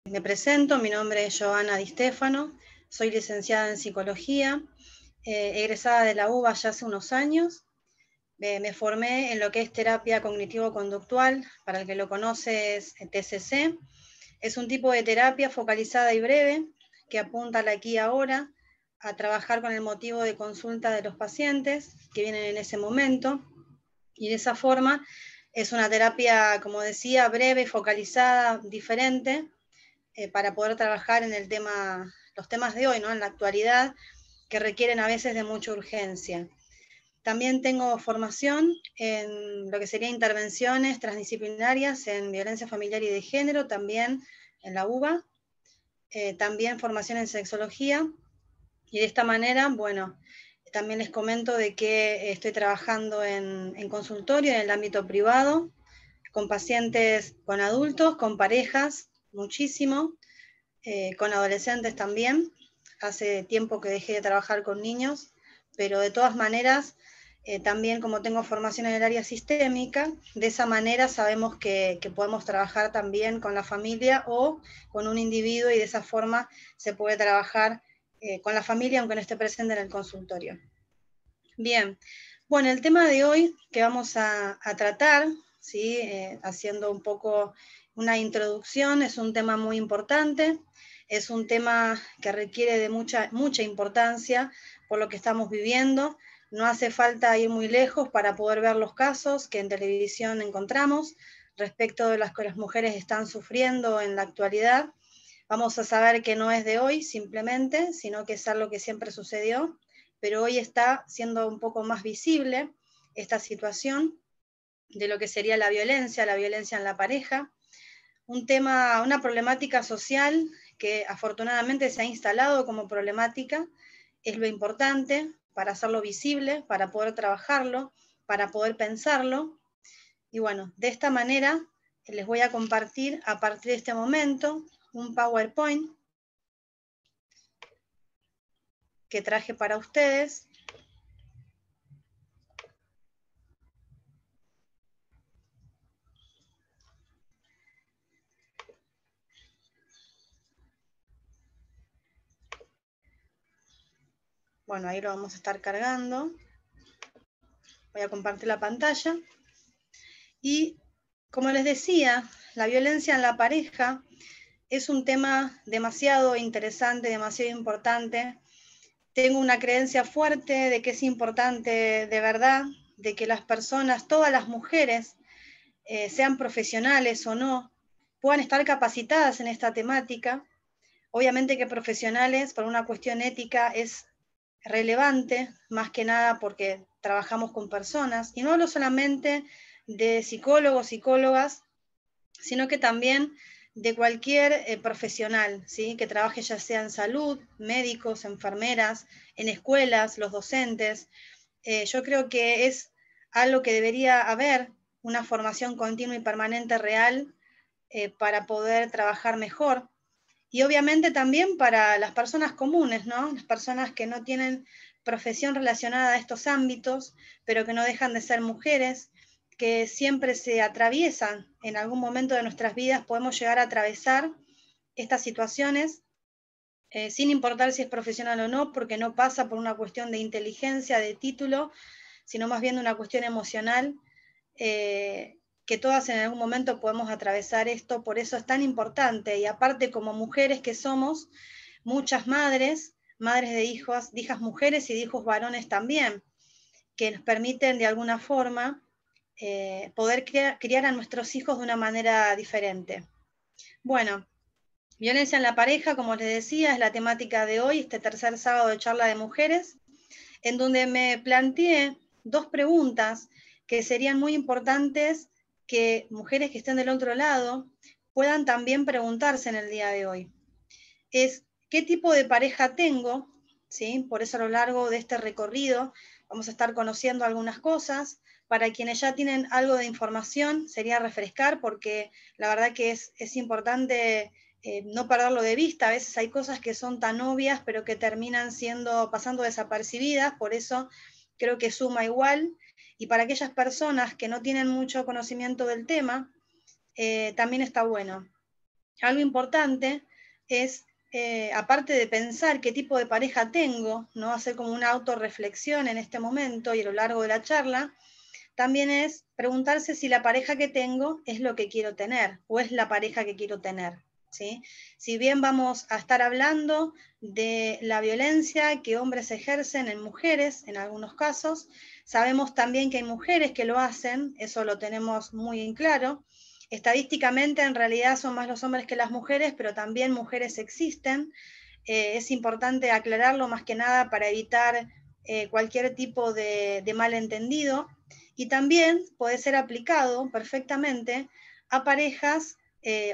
Me presento, mi nombre es Giovanna Di Stefano, soy licenciada en Psicología, egresada de la UBA ya hace unos años. Me formé en lo que es terapia cognitivo-conductual, para el que lo conoce es TCC. Es un tipo de terapia focalizada y breve que apunta al aquí y ahora, a trabajar con el motivo de consulta de los pacientes que vienen en ese momento, y de esa forma es una terapia, como decía, breve, focalizada, diferente, para poder trabajar en los temas de hoy, ¿no? En la actualidad, que requieren a veces de mucha urgencia. También tengo formación en lo que serían intervenciones transdisciplinarias en violencia familiar y de género, también en la UBA, también formación en sexología, y de esta manera, bueno, también les comento de que estoy trabajando en consultorio en el ámbito privado, con pacientes, con adultos, con parejas, muchísimo, con adolescentes también. Hace tiempo que dejé de trabajar con niños, pero de todas maneras, también como tengo formación en el área sistémica, de esa manera sabemos que podemos trabajar también con la familia o con un individuo, y de esa forma se puede trabajar con la familia aunque no esté presente en el consultorio. Bien, bueno, el tema de hoy que vamos a tratar, ¿sí? Haciendo un poco una introducción, es un tema muy importante, es un tema que requiere de mucha importancia por lo que estamos viviendo. No hace falta ir muy lejos para poder ver los casos que en televisión encontramos respecto de las que las mujeres están sufriendo en la actualidad. Vamos a saber que no es de hoy simplemente, sino que es algo que siempre sucedió, pero hoy está siendo un poco más visible esta situación de lo que sería la violencia en la pareja, un tema, una problemática social que afortunadamente se ha instalado como problemática. Es lo importante para hacerlo visible, para poder trabajarlo, para poder pensarlo. Y bueno, de esta manera les voy a compartir a partir de este momento un PowerPoint que traje para ustedes. Bueno, ahí lo vamos a estar cargando. Voy a compartir la pantalla. Y como les decía, la violencia en la pareja es un tema demasiado interesante, demasiado importante. Tengo una creencia fuerte de que es importante de verdad, de que las personas, todas las mujeres, sean profesionales o no, puedan estar capacitadas en esta temática. Obviamente que profesionales, por una cuestión ética, es relevante, más que nada porque trabajamos con personas, y no hablo solamente de psicólogos, psicólogas, sino que también de cualquier profesional, ¿sí? Que trabaje ya sea en salud, médicos, enfermeras, en escuelas, los docentes. Yo creo que es algo que debería haber una formación continua y permanente real, para poder trabajar mejor. Y obviamente también para las personas comunes, ¿no? Las personas que no tienen profesión relacionada a estos ámbitos, pero que no dejan de ser mujeres, que siempre se atraviesan en algún momento de nuestras vidas, podemos llegar a atravesar estas situaciones, sin importar si es profesional o no, porque no pasa por una cuestión de inteligencia, de título, sino más bien de una cuestión emocional, que todas en algún momento podemos atravesar esto. Por eso es tan importante, y aparte como mujeres que somos, muchas madres, madres de hijas mujeres y de hijos varones también, que nos permiten de alguna forma poder criar a nuestros hijos de una manera diferente. Bueno, violencia en la pareja, como les decía, es la temática de hoy, este tercer sábado de charla de mujeres, en donde me planteé dos preguntas que serían muy importantes que mujeres que estén del otro lado puedan también preguntarse en el día de hoy. Es, ¿qué tipo de pareja tengo? ¿Sí? Por eso a lo largo de este recorrido vamos a estar conociendo algunas cosas. Para quienes ya tienen algo de información, sería refrescar, porque la verdad que es importante no perderlo de vista. A veces hay cosas que son tan obvias, pero que terminan pasando desapercibidas, por eso creo que suma igual. Y para aquellas personas que no tienen mucho conocimiento del tema, también está bueno. algo importante es, aparte de pensar qué tipo de pareja tengo, ¿no? Hacer como una autorreflexión en este momento y a lo largo de la charla, también es preguntarse si la pareja que tengo es lo que quiero tener o es la pareja que quiero tener, ¿sí? Si bien vamos a estar hablando de la violencia que hombres ejercen en mujeres, en algunos casos, sabemos también que hay mujeres que lo hacen, eso lo tenemos muy en claro. Estadísticamente, en realidad, son más los hombres que las mujeres, pero también mujeres existen. Es importante aclararlo más que nada para evitar cualquier tipo de malentendido. Y también puede ser aplicado perfectamente a parejas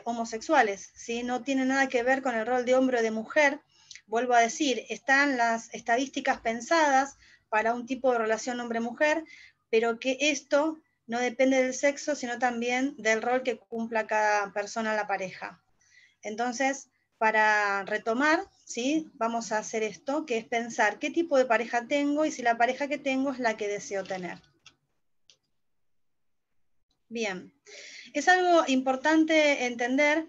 homosexuales, ¿sí? No tiene nada que ver con el rol de hombre o de mujer. Vuelvo a decir, están las estadísticas pensadas para un tipo de relación hombre-mujer, pero que esto no depende del sexo, sino también del rol que cumpla cada persona en la pareja. Entonces, para retomar, ¿sí? Vamos a hacer esto, que es pensar qué tipo de pareja tengo y si la pareja que tengo es la que deseo tener. Bien, es algo importante entender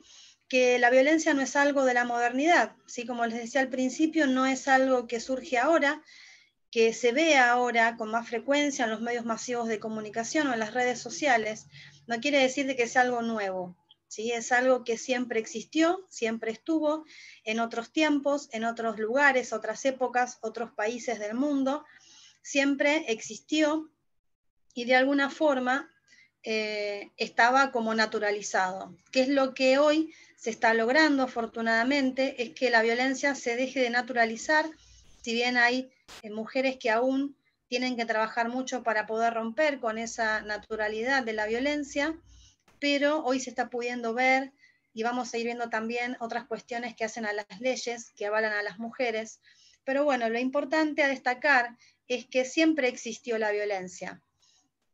que la violencia no es algo de la modernidad, ¿sí? Como les decía al principio, no es algo que surge ahora, que se ve ahora con más frecuencia en los medios masivos de comunicación o en las redes sociales. No quiere decir de que sea algo nuevo, ¿sí? Es algo que siempre existió, siempre estuvo en otros tiempos, en otros lugares, otras épocas, otros países del mundo, siempre existió y de alguna forma estaba como naturalizado. ¿Qué es lo que hoy se está logrando, afortunadamente? Es que la violencia se deje de naturalizar, si bien hay mujeres que aún tienen que trabajar mucho para poder romper con esa naturalidad de la violencia, pero hoy se está pudiendo ver y vamos a ir viendo también otras cuestiones que hacen a las leyes, que avalan a las mujeres. Pero bueno, lo importante a destacar es que siempre existió la violencia.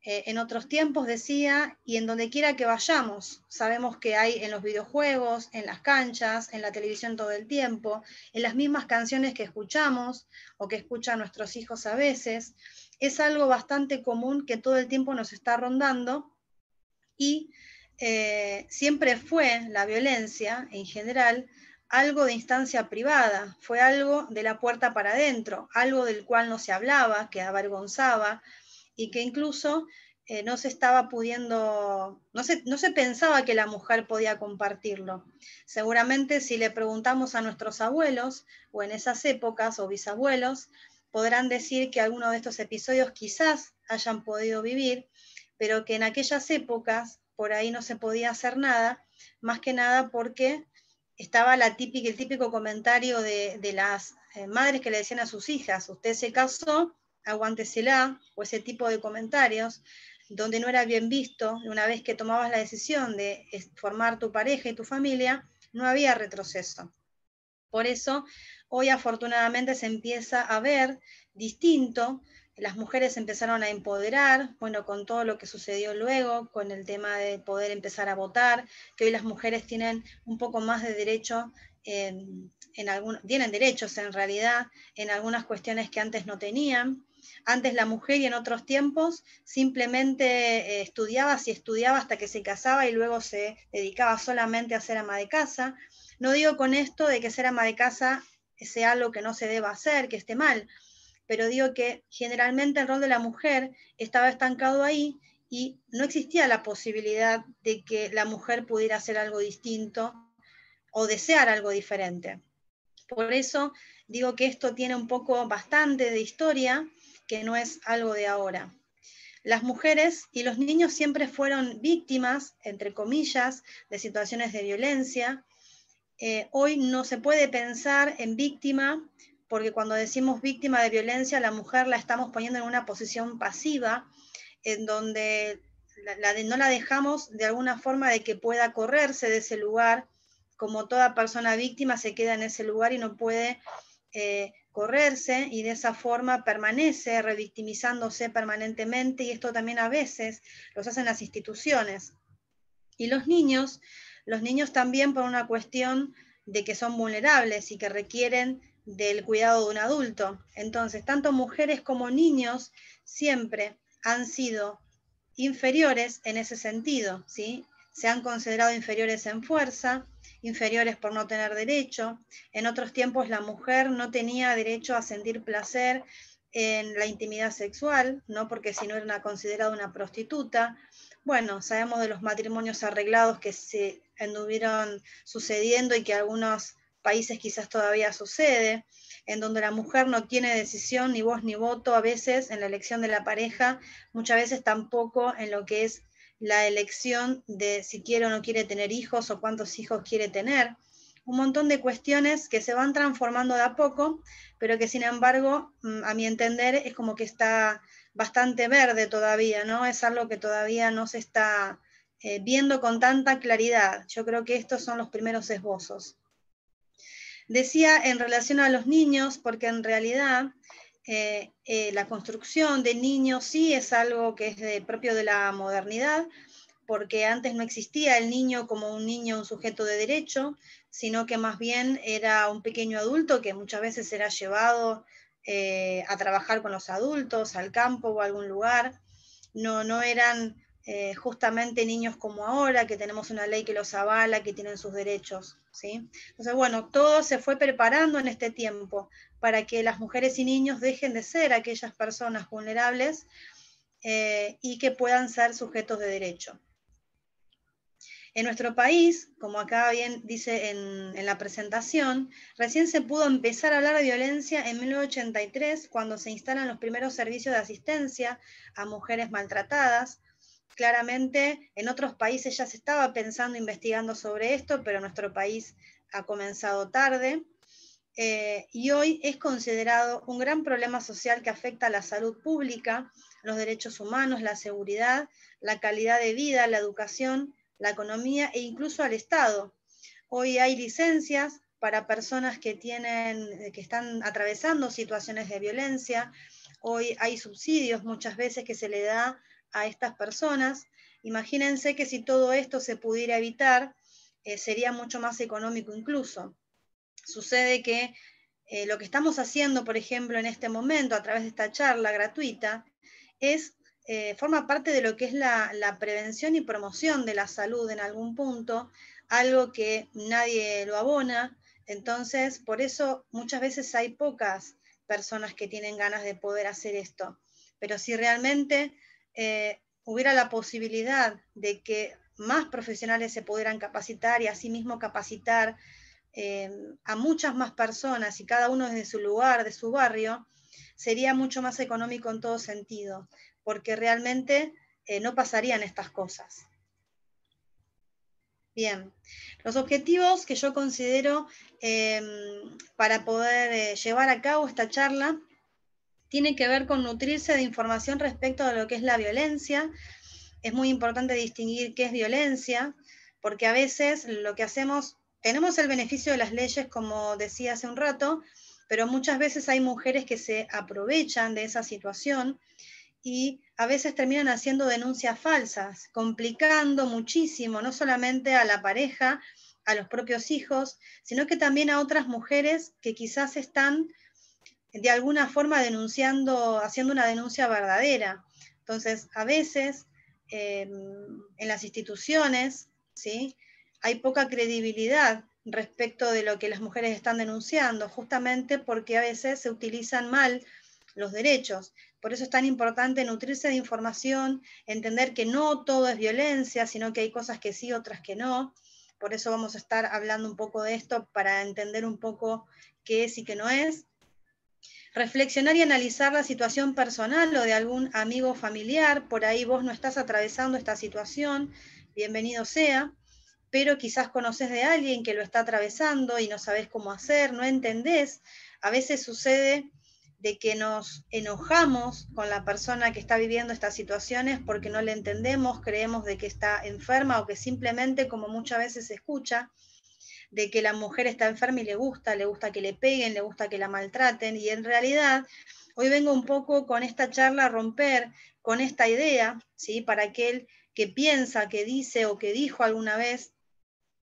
En otros tiempos decía, y en donde quiera que vayamos, sabemos que hay en los videojuegos, en las canchas, en la televisión todo el tiempo, en las mismas canciones que escuchamos o que escuchan nuestros hijos a veces, es algo bastante común que todo el tiempo nos está rondando y siempre fue la violencia en general algo de instancia privada, fue algo de la puerta para adentro, algo del cual no se hablaba, que avergonzaba, y que incluso no se estaba pudiendo, no se pensaba que la mujer podía compartirlo. Seguramente si le preguntamos a nuestros abuelos, o en esas épocas, o bisabuelos, podrán decir que algunos de estos episodios quizás hayan podido vivir, pero que en aquellas épocas por ahí no se podía hacer nada, más que nada porque estaba el típico comentario de las madres que le decían a sus hijas, usted se casó, aguántesela, o ese tipo de comentarios, donde no era bien visto, una vez que tomabas la decisión de formar tu pareja y tu familia, no había retroceso. Por eso, hoy afortunadamente se empieza a ver distinto, las mujeres empezaron a empoderar, bueno, con todo lo que sucedió luego, con el tema de poder empezar a votar, que hoy las mujeres tienen un poco más de derecho, tienen derechos en realidad en algunas cuestiones que antes no tenían. Antes la mujer y en otros tiempos simplemente estudiaba hasta que se casaba y luego se dedicaba solamente a ser ama de casa. No digo con esto de que ser ama de casa sea algo que no se deba hacer, que esté mal, pero digo que generalmente el rol de la mujer estaba estancado ahí y no existía la posibilidad de que la mujer pudiera hacer algo distinto o desear algo diferente. Por eso digo que esto tiene un poco bastante de historia, que no es algo de ahora. Las mujeres y los niños siempre fueron víctimas, entre comillas, de situaciones de violencia. Hoy no se puede pensar en víctima, porque cuando decimos víctima de violencia, la mujer la estamos poniendo en una posición pasiva, en donde no la dejamos de alguna forma de que pueda correrse de ese lugar, como toda persona víctima se queda en ese lugar y no puede correrse, y de esa forma permanece revictimizándose permanentemente, y esto también a veces los hacen las instituciones. Y los niños también por una cuestión de que son vulnerables y que requieren del cuidado de un adulto. Entonces, tanto mujeres como niños siempre han sido inferiores en ese sentido, ¿sí? Se han considerado inferiores en fuerza, inferiores por no tener derecho. En otros tiempos la mujer no tenía derecho a sentir placer en la intimidad sexual, ¿no? Porque si no era considerada una prostituta. Bueno, sabemos de los matrimonios arreglados que se anduvieron sucediendo y que algunos países quizás todavía sucede, en donde la mujer no tiene decisión, ni voz ni voto a veces en la elección de la pareja, muchas veces tampoco en lo que es la elección de si quiere o no quiere tener hijos o cuántos hijos quiere tener. Un montón de cuestiones que se van transformando de a poco, pero que sin embargo, a mi entender, es como que está bastante verde todavía, ¿no? Es algo que todavía no se está viendo con tanta claridad. Yo creo que estos son los primeros esbozos. Decía en relación a los niños, porque en realidad la construcción de niños sí es algo que es propio de la modernidad, porque antes no existía el niño como un niño, un sujeto de derecho, sino que más bien era un pequeño adulto que muchas veces era llevado a trabajar con los adultos, al campo o a algún lugar. No eran justamente niños como ahora, que tenemos una ley que los avala, que tienen sus derechos, ¿sí? Entonces, bueno, todo se fue preparando en este tiempo para que las mujeres y niños dejen de ser aquellas personas vulnerables y que puedan ser sujetos de derecho. En nuestro país, como acá bien dice en la presentación, recién se pudo empezar a hablar de violencia en 1983, cuando se instalan los primeros servicios de asistencia a mujeres maltratadas. Claramente, en otros países ya se estaba pensando, investigando sobre esto, pero nuestro país ha comenzado tarde. Y hoy es considerado un gran problema social que afecta a la salud pública, los derechos humanos, la seguridad, la calidad de vida, la educación, la economía e incluso al Estado. Hoy hay licencias para personas que están atravesando situaciones de violencia. Hoy hay subsidios muchas veces que se le da a estas personas. Imagínense que si todo esto se pudiera evitar, sería mucho más económico incluso. Sucede que lo que estamos haciendo, por ejemplo, en este momento, a través de esta charla gratuita, forma parte de lo que es la prevención y promoción de la salud en algún punto, algo que nadie lo abona. Entonces, por eso muchas veces hay pocas personas que tienen ganas de poder hacer esto. Pero si realmente hubiera la posibilidad de que más profesionales se pudieran capacitar y asimismo capacitar a muchas más personas y cada uno desde su lugar, de su barrio, sería mucho más económico en todo sentido, porque realmente no pasarían estas cosas. Bien, los objetivos que yo considero para poder llevar a cabo esta charla tienen que ver con nutrirse de información respecto a lo que es la violencia. Es muy importante distinguir qué es violencia, porque a veces lo que hacemos, tenemos el beneficio de las leyes, como decía hace un rato, pero muchas veces hay mujeres que se aprovechan de esa situación y a veces terminan haciendo denuncias falsas, complicando muchísimo, no solamente a la pareja, a los propios hijos, sino que también a otras mujeres que quizás están de alguna forma denunciando, haciendo una denuncia verdadera. Entonces, a veces en las instituciones, ¿sí?, hay poca credibilidad respecto de lo que las mujeres están denunciando, justamente porque a veces se utilizan mal los derechos. Por eso es tan importante nutrirse de información, entender que no todo es violencia, sino que hay cosas que sí, otras que no. Por eso vamos a estar hablando un poco de esto para entender un poco qué es y qué no es. Reflexionar y analizar la situación personal o de algún amigo familiar. Por ahí vos no estás atravesando esta situación, bienvenido sea, pero quizás conoces de alguien que lo está atravesando y no sabés cómo hacer, no entendés. A veces sucede de que nos enojamos con la persona que está viviendo estas situaciones porque no le entendemos, creemos de que está enferma o que simplemente, como muchas veces se escucha, de que la mujer está enferma y le gusta que le peguen, le gusta que la maltraten, y en realidad hoy vengo un poco con esta charla a romper con esta idea, ¿sí?, para aquel que piensa, que dice o que dijo alguna vez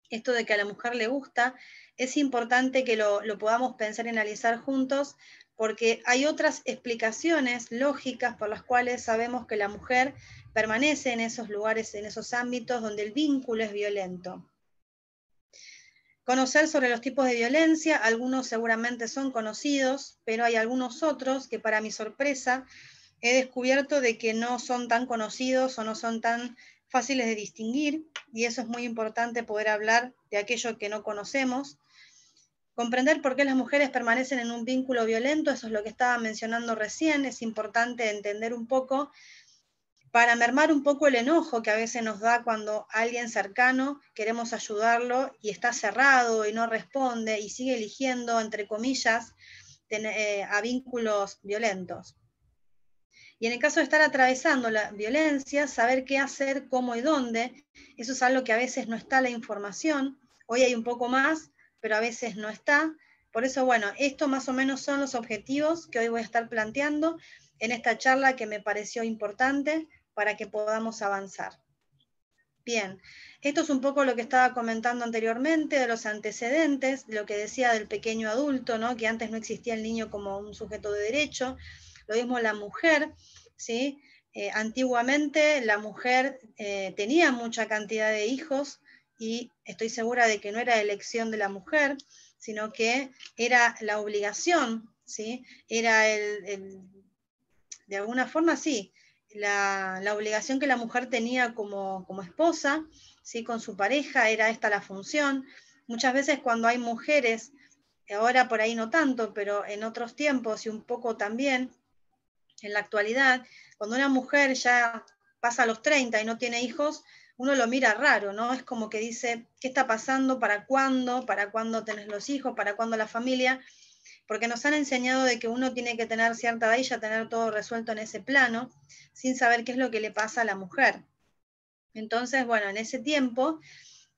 esto de que a la mujer le gusta. Es importante que lo podamos pensar y analizar juntos, porque hay otras explicaciones lógicas por las cuales sabemos que la mujer permanece en esos lugares, en esos ámbitos donde el vínculo es violento. Conocer sobre los tipos de violencia, algunos seguramente son conocidos, pero hay algunos otros que para mi sorpresa he descubierto de que no son tan conocidos o no son tan fáciles de distinguir, y eso es muy importante, poder hablar de aquello que no conocemos. Comprender por qué las mujeres permanecen en un vínculo violento, eso es lo que estaba mencionando recién, es importante entender un poco para mermar un poco el enojo que a veces nos da cuando alguien cercano queremos ayudarlo y está cerrado y no responde y sigue eligiendo, entre comillas, a vínculos violentos. Y en el caso de estar atravesando la violencia, saber qué hacer, cómo y dónde, eso es algo que a veces no está la información. Hoy hay un poco más, pero a veces no está. Por eso, bueno, esto más o menos son los objetivos que hoy voy a estar planteando en esta charla que me pareció importante para que podamos avanzar. Bien, esto es un poco lo que estaba comentando anteriormente, de los antecedentes, de lo que decía del pequeño adulto, ¿no? Que antes no existía el niño como un sujeto de derecho. Lo mismo la mujer, ¿sí? Antiguamente la mujer tenía mucha cantidad de hijos y estoy segura de que no era elección de la mujer, sino que era la obligación, ¿sí? Era de alguna forma sí, la obligación que la mujer tenía como esposa, ¿sí? Con su pareja, era esta la función. Muchas veces cuando hay mujeres, ahora por ahí no tanto, pero en otros tiempos y un poco también, en la actualidad, cuando una mujer ya pasa a los 30 y no tiene hijos, uno lo mira raro, ¿no? Es como que dice, ¿qué está pasando? ¿Para cuándo? ¿Para cuándo tenés los hijos? ¿Para cuándo la familia? Porque nos han enseñado de que uno tiene que tener cierta edad y ya tener todo resuelto en ese plano, sin saber qué es lo que le pasa a la mujer. Entonces, bueno, en ese tiempo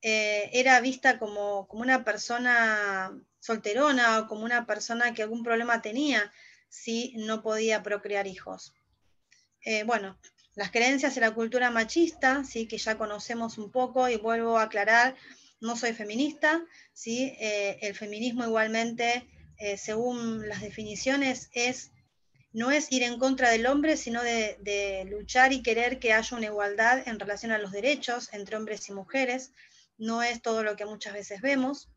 era vista como una persona solterona o como una persona que algún problema tenía si no podía procrear hijos. Bueno, las creencias y la cultura machista, ¿sí? Que ya conocemos un poco, y vuelvo a aclarar, no soy feminista, ¿sí? El feminismo igualmente, según las definiciones, no es ir en contra del hombre, sino de luchar y querer que haya una igualdad en relación a los derechos entre hombres y mujeres. No es todo lo que muchas veces vemos.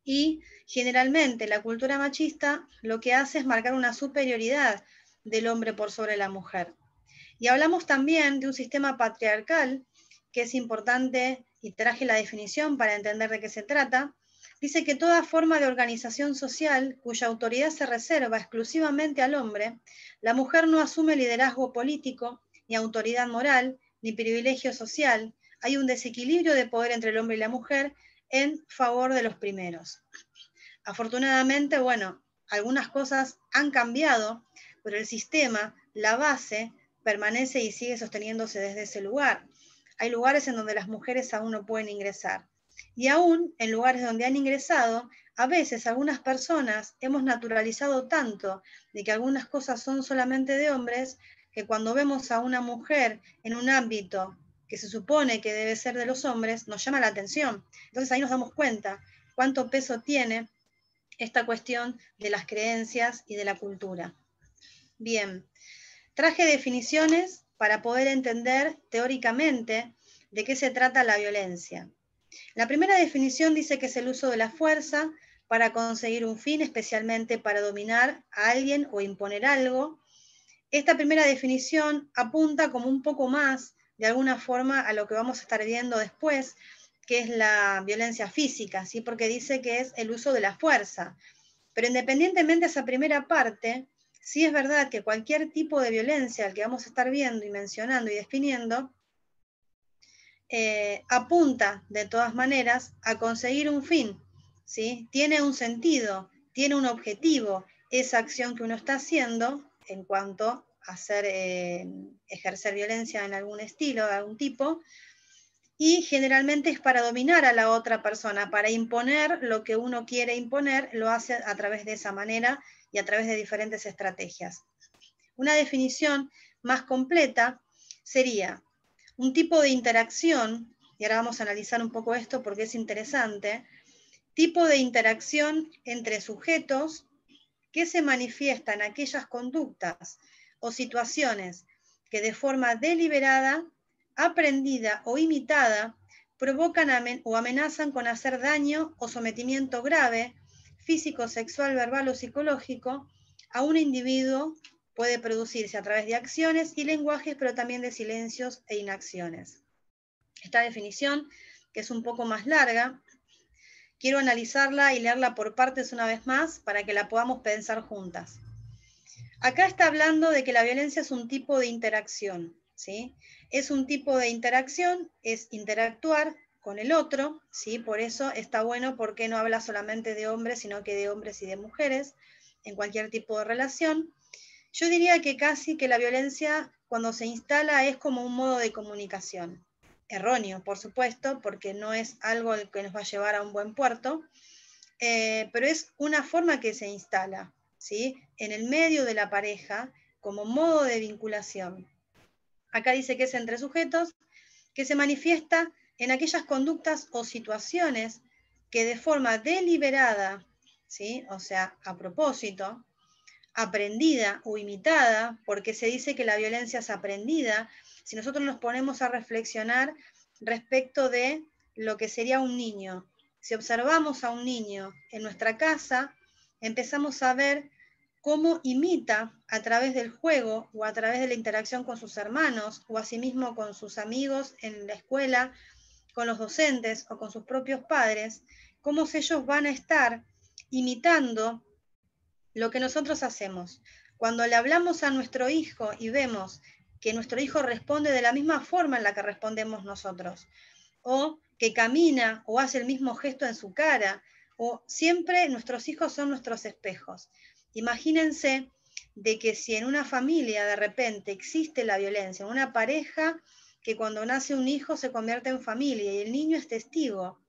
Y generalmente la cultura machista lo que hace es marcar una superioridad del hombre por sobre la mujer. Y hablamos también de un sistema patriarcal, que es importante, y traje la definición para entender de qué se trata. Dice que toda forma de organización social cuya autoridad se reserva exclusivamente al hombre, la mujer no asume liderazgo político, ni autoridad moral, ni privilegio social. Hay un desequilibrio de poder entre el hombre y la mujer en favor de los primeros. Afortunadamente, bueno, algunas cosas han cambiado, pero el sistema, la base, permanece y sigue sosteniéndose desde ese lugar. Hay lugares en donde las mujeres aún no pueden ingresar. Y aún en lugares donde han ingresado, a veces algunas personas hemos naturalizado tanto de que algunas cosas son solamente de hombres, que cuando vemos a una mujer en un ámbito que se supone que debe ser de los hombres, nos llama la atención. Entonces ahí nos damos cuenta cuánto peso tiene esta cuestión de las creencias y de la cultura. Bien, traje definiciones para poder entender teóricamente de qué se trata la violencia. La primera definición dice que es el uso de la fuerza para conseguir un fin, especialmente para dominar a alguien o imponer algo. Esta primera definición apunta como un poco más, de alguna forma, a lo que vamos a estar viendo después, que es la violencia física, ¿sí? Porque dice que es el uso de la fuerza. Pero independientemente de esa primera parte, sí es verdad que cualquier tipo de violencia al que vamos a estar viendo y mencionando y definiendo, apunta de todas maneras a conseguir un fin, ¿sí? Tiene un sentido, tiene un objetivo, esa acción que uno está haciendo en cuanto a ejercer violencia en algún estilo, de algún tipo, y generalmente es para dominar a la otra persona, para imponer lo que uno quiere imponer, lo hace a través de esa manera y a través de diferentes estrategias. Una definición más completa sería un tipo de interacción, y ahora vamos a analizar un poco esto porque es interesante, tipo de interacción entre sujetos que se manifiestan en aquellas conductas o situaciones que de forma deliberada, aprendida o imitada provocan o amenazan con hacer daño o sometimiento grave, físico, sexual, verbal o psicológico, a un individuo. Puede producirse a través de acciones y lenguajes, pero también de silencios e inacciones. Esta definición, que es un poco más larga, quiero analizarla y leerla por partes una vez más para que la podamos pensar juntas. Acá está hablando de que la violencia es un tipo de interacción, ¿sí? Es un tipo de interacción, es interactuar con el otro, ¿sí? Por eso está bueno porque no habla solamente de hombres, sino que de hombres y de mujeres, en cualquier tipo de relación. Yo diría que casi que la violencia, cuando se instala, es como un modo de comunicación. Erróneo, por supuesto, porque no es algo que nos va a llevar a un buen puerto, pero es una forma que se instala, ¿sí? En el medio de la pareja, como modo de vinculación. Acá dice que es entre sujetos, que se manifiesta en aquellas conductas o situaciones que de forma deliberada, ¿sí? O sea, a propósito, aprendida o imitada, porque se dice que la violencia es aprendida, si nosotros nos ponemos a reflexionar respecto de lo que sería un niño. Si observamos a un niño en nuestra casa, empezamos a ver cómo imita a través del juego o a través de la interacción con sus hermanos o asimismo con sus amigos en la escuela, con los docentes o con sus propios padres, cómo ellos van a estar imitando lo que nosotros hacemos. Cuando le hablamos a nuestro hijo y vemos que nuestro hijo responde de la misma forma en la que respondemos nosotros, o que camina o hace el mismo gesto en su cara, o siempre nuestros hijos son nuestros espejos. Imagínense de que si en una familia de repente existe la violencia, en una pareja que cuando nace un hijo se convierte en familia y el niño es testigo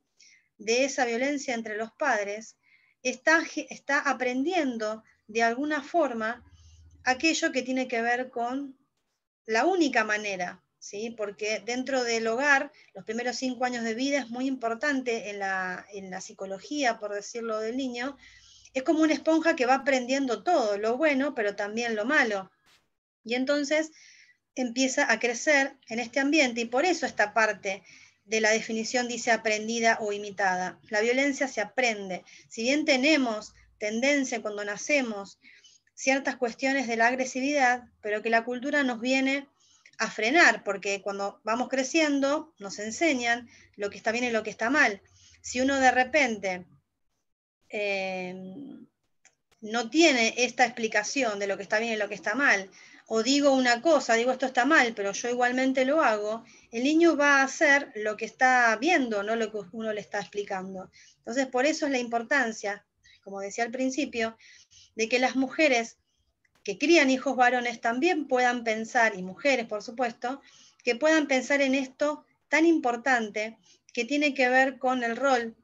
de esa violencia entre los padres, está aprendiendo de alguna forma aquello que tiene que ver con la única manera, ¿sí? Porque dentro del hogar, los primeros 5 años de vida es muy importante en la psicología, por decirlo, del niño, es como una esponja que va aprendiendo todo, lo bueno, pero también lo malo. Y entonces empieza a crecer en este ambiente y por eso esta parte de la definición dice aprendida o imitada. La violencia se aprende. Si bien tenemos tendencia cuando nacemos ciertas cuestiones de la agresividad, pero que la cultura nos viene a frenar, porque cuando vamos creciendo nos enseñan lo que está bien y lo que está mal. Si uno de repente no tiene esta explicación de lo que está bien y lo que está mal, o digo una cosa, digo esto está mal, pero yo igualmente lo hago, el niño va a hacer lo que está viendo, no lo que uno le está explicando. Entonces, por eso es la importancia, como decía al principio, de que las mujeres que crían hijos varones también puedan pensar, y mujeres por supuesto, que puedan pensar en esto tan importante que tiene que ver con el rol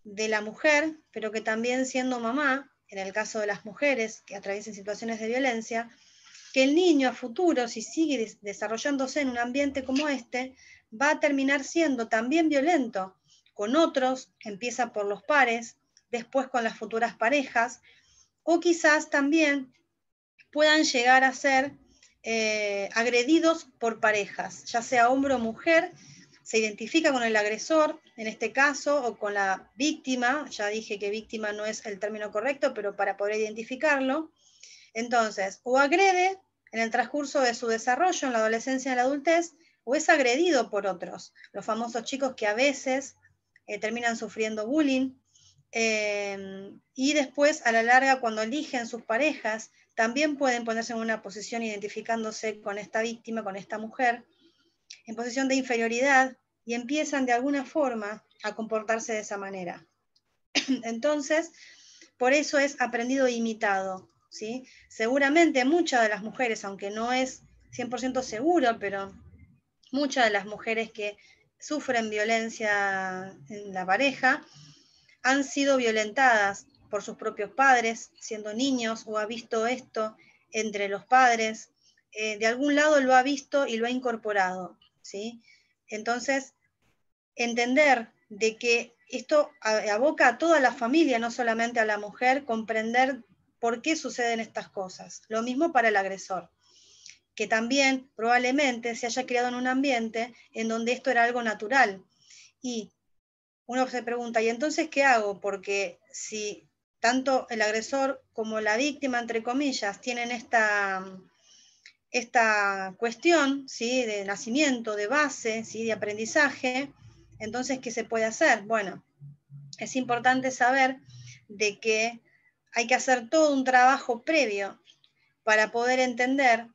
de la mujer, pero que también siendo mamá, en el caso de las mujeres que atraviesen situaciones de violencia, que el niño a futuro, si sigue desarrollándose en un ambiente como este, va a terminar siendo también violento con otros, empieza por los pares, después con las futuras parejas, o quizás también puedan llegar a ser agredidos por parejas, ya sea hombre o mujer, se identifica con el agresor, en este caso, o con la víctima, ya dije que víctima no es el término correcto, pero para poder identificarlo, entonces, o agrede en el transcurso de su desarrollo en la adolescencia y en la adultez, o es agredido por otros, los famosos chicos que a veces terminan sufriendo bullying, y después a la larga cuando eligen sus parejas, también pueden ponerse en una posición identificándose con esta víctima, con esta mujer, en posición de inferioridad, y empiezan de alguna forma a comportarse de esa manera. Entonces, por eso es aprendido e imitado, ¿sí? Seguramente muchas de las mujeres, aunque no es 100% seguro, pero muchas de las mujeres que sufren violencia en la pareja han sido violentadas por sus propios padres, siendo niños, o ha visto esto entre los padres, de algún lado lo ha visto y lo ha incorporado, ¿sí? Entonces, entender de que esto aboca a toda la familia, no solamente a la mujer, comprender por qué suceden estas cosas. Lo mismo para el agresor, que también probablemente se haya criado en un ambiente en donde esto era algo natural. Y uno se pregunta, ¿y entonces qué hago? Porque si tanto el agresor como la víctima, entre comillas, tienen esta cuestión, ¿sí?, de nacimiento, de base, ¿sí?, de aprendizaje, entonces, ¿qué se puede hacer? Bueno, es importante saber de que hay que hacer todo un trabajo previo para poder entender,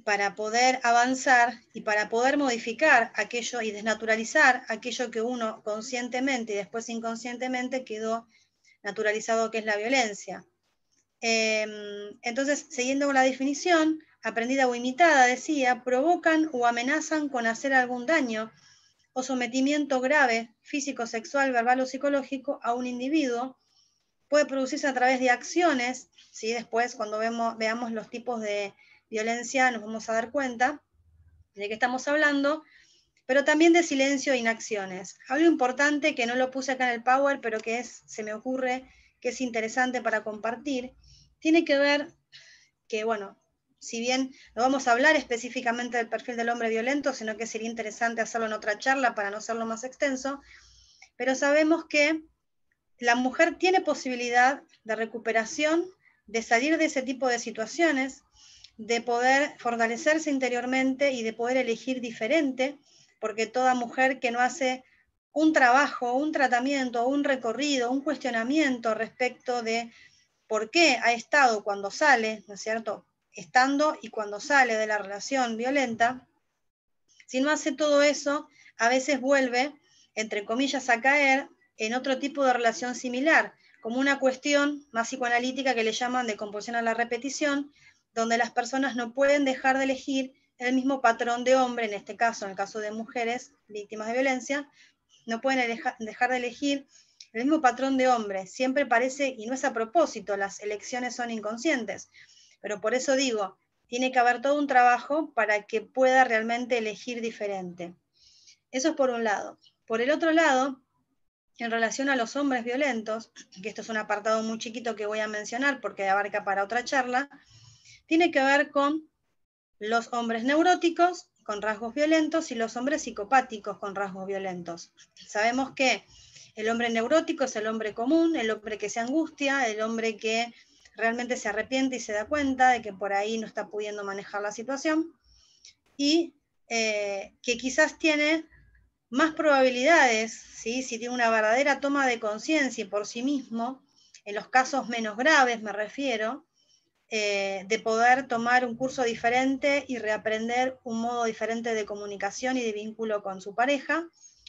para poder avanzar y para poder modificar aquello y desnaturalizar aquello que uno conscientemente y después inconscientemente quedó naturalizado, que es la violencia. Entonces, siguiendo con la definición, aprendida o imitada, decía, provocan o amenazan con hacer algún daño o sometimiento grave, físico, sexual, verbal o psicológico a un individuo. Puede producirse a través de acciones, ¿sí? Después, cuando veamos los tipos de violencia, nos vamos a dar cuenta de qué estamos hablando, pero también de silencio e inacciones. Algo importante que no lo puse acá en el Power, pero que se me ocurre que es interesante para compartir, tiene que ver que, bueno, si bien no vamos a hablar específicamente del perfil del hombre violento, sino que sería interesante hacerlo en otra charla para no hacerlo más extenso, pero sabemos que la mujer tiene posibilidad de recuperación, de salir de ese tipo de situaciones, de poder fortalecerse interiormente y de poder elegir diferente, porque toda mujer que no hace un trabajo, un tratamiento, un recorrido, un cuestionamiento respecto de por qué ha estado cuando sale, ¿no es cierto?, estando y cuando sale de la relación violenta, si no hace todo eso, a veces vuelve, entre comillas, a caer en otro tipo de relación similar, como una cuestión más psicoanalítica que le llaman de compulsión a la repetición, donde las personas no pueden dejar de elegir el mismo patrón de hombre, en este caso, en el caso de mujeres víctimas de violencia, no pueden dejar de elegir el mismo patrón de hombre. Siempre parece, y no es a propósito, las elecciones son inconscientes, pero por eso digo, tiene que haber todo un trabajo para que pueda realmente elegir diferente. Eso es por un lado. Por el otro lado, en relación a los hombres violentos, que esto es un apartado muy chiquito que voy a mencionar porque abarca para otra charla, tiene que ver con los hombres neuróticos con rasgos violentos y los hombres psicopáticos con rasgos violentos. Sabemos que el hombre neurótico es el hombre común, el hombre que se angustia, el hombre que realmente se arrepiente y se da cuenta de que por ahí no está pudiendo manejar la situación y que quizás tiene más probabilidades, ¿sí?, si tiene una verdadera toma de conciencia por sí mismo, en los casos menos graves me refiero, de poder tomar un curso diferente y reaprender un modo diferente de comunicación y de vínculo con su pareja,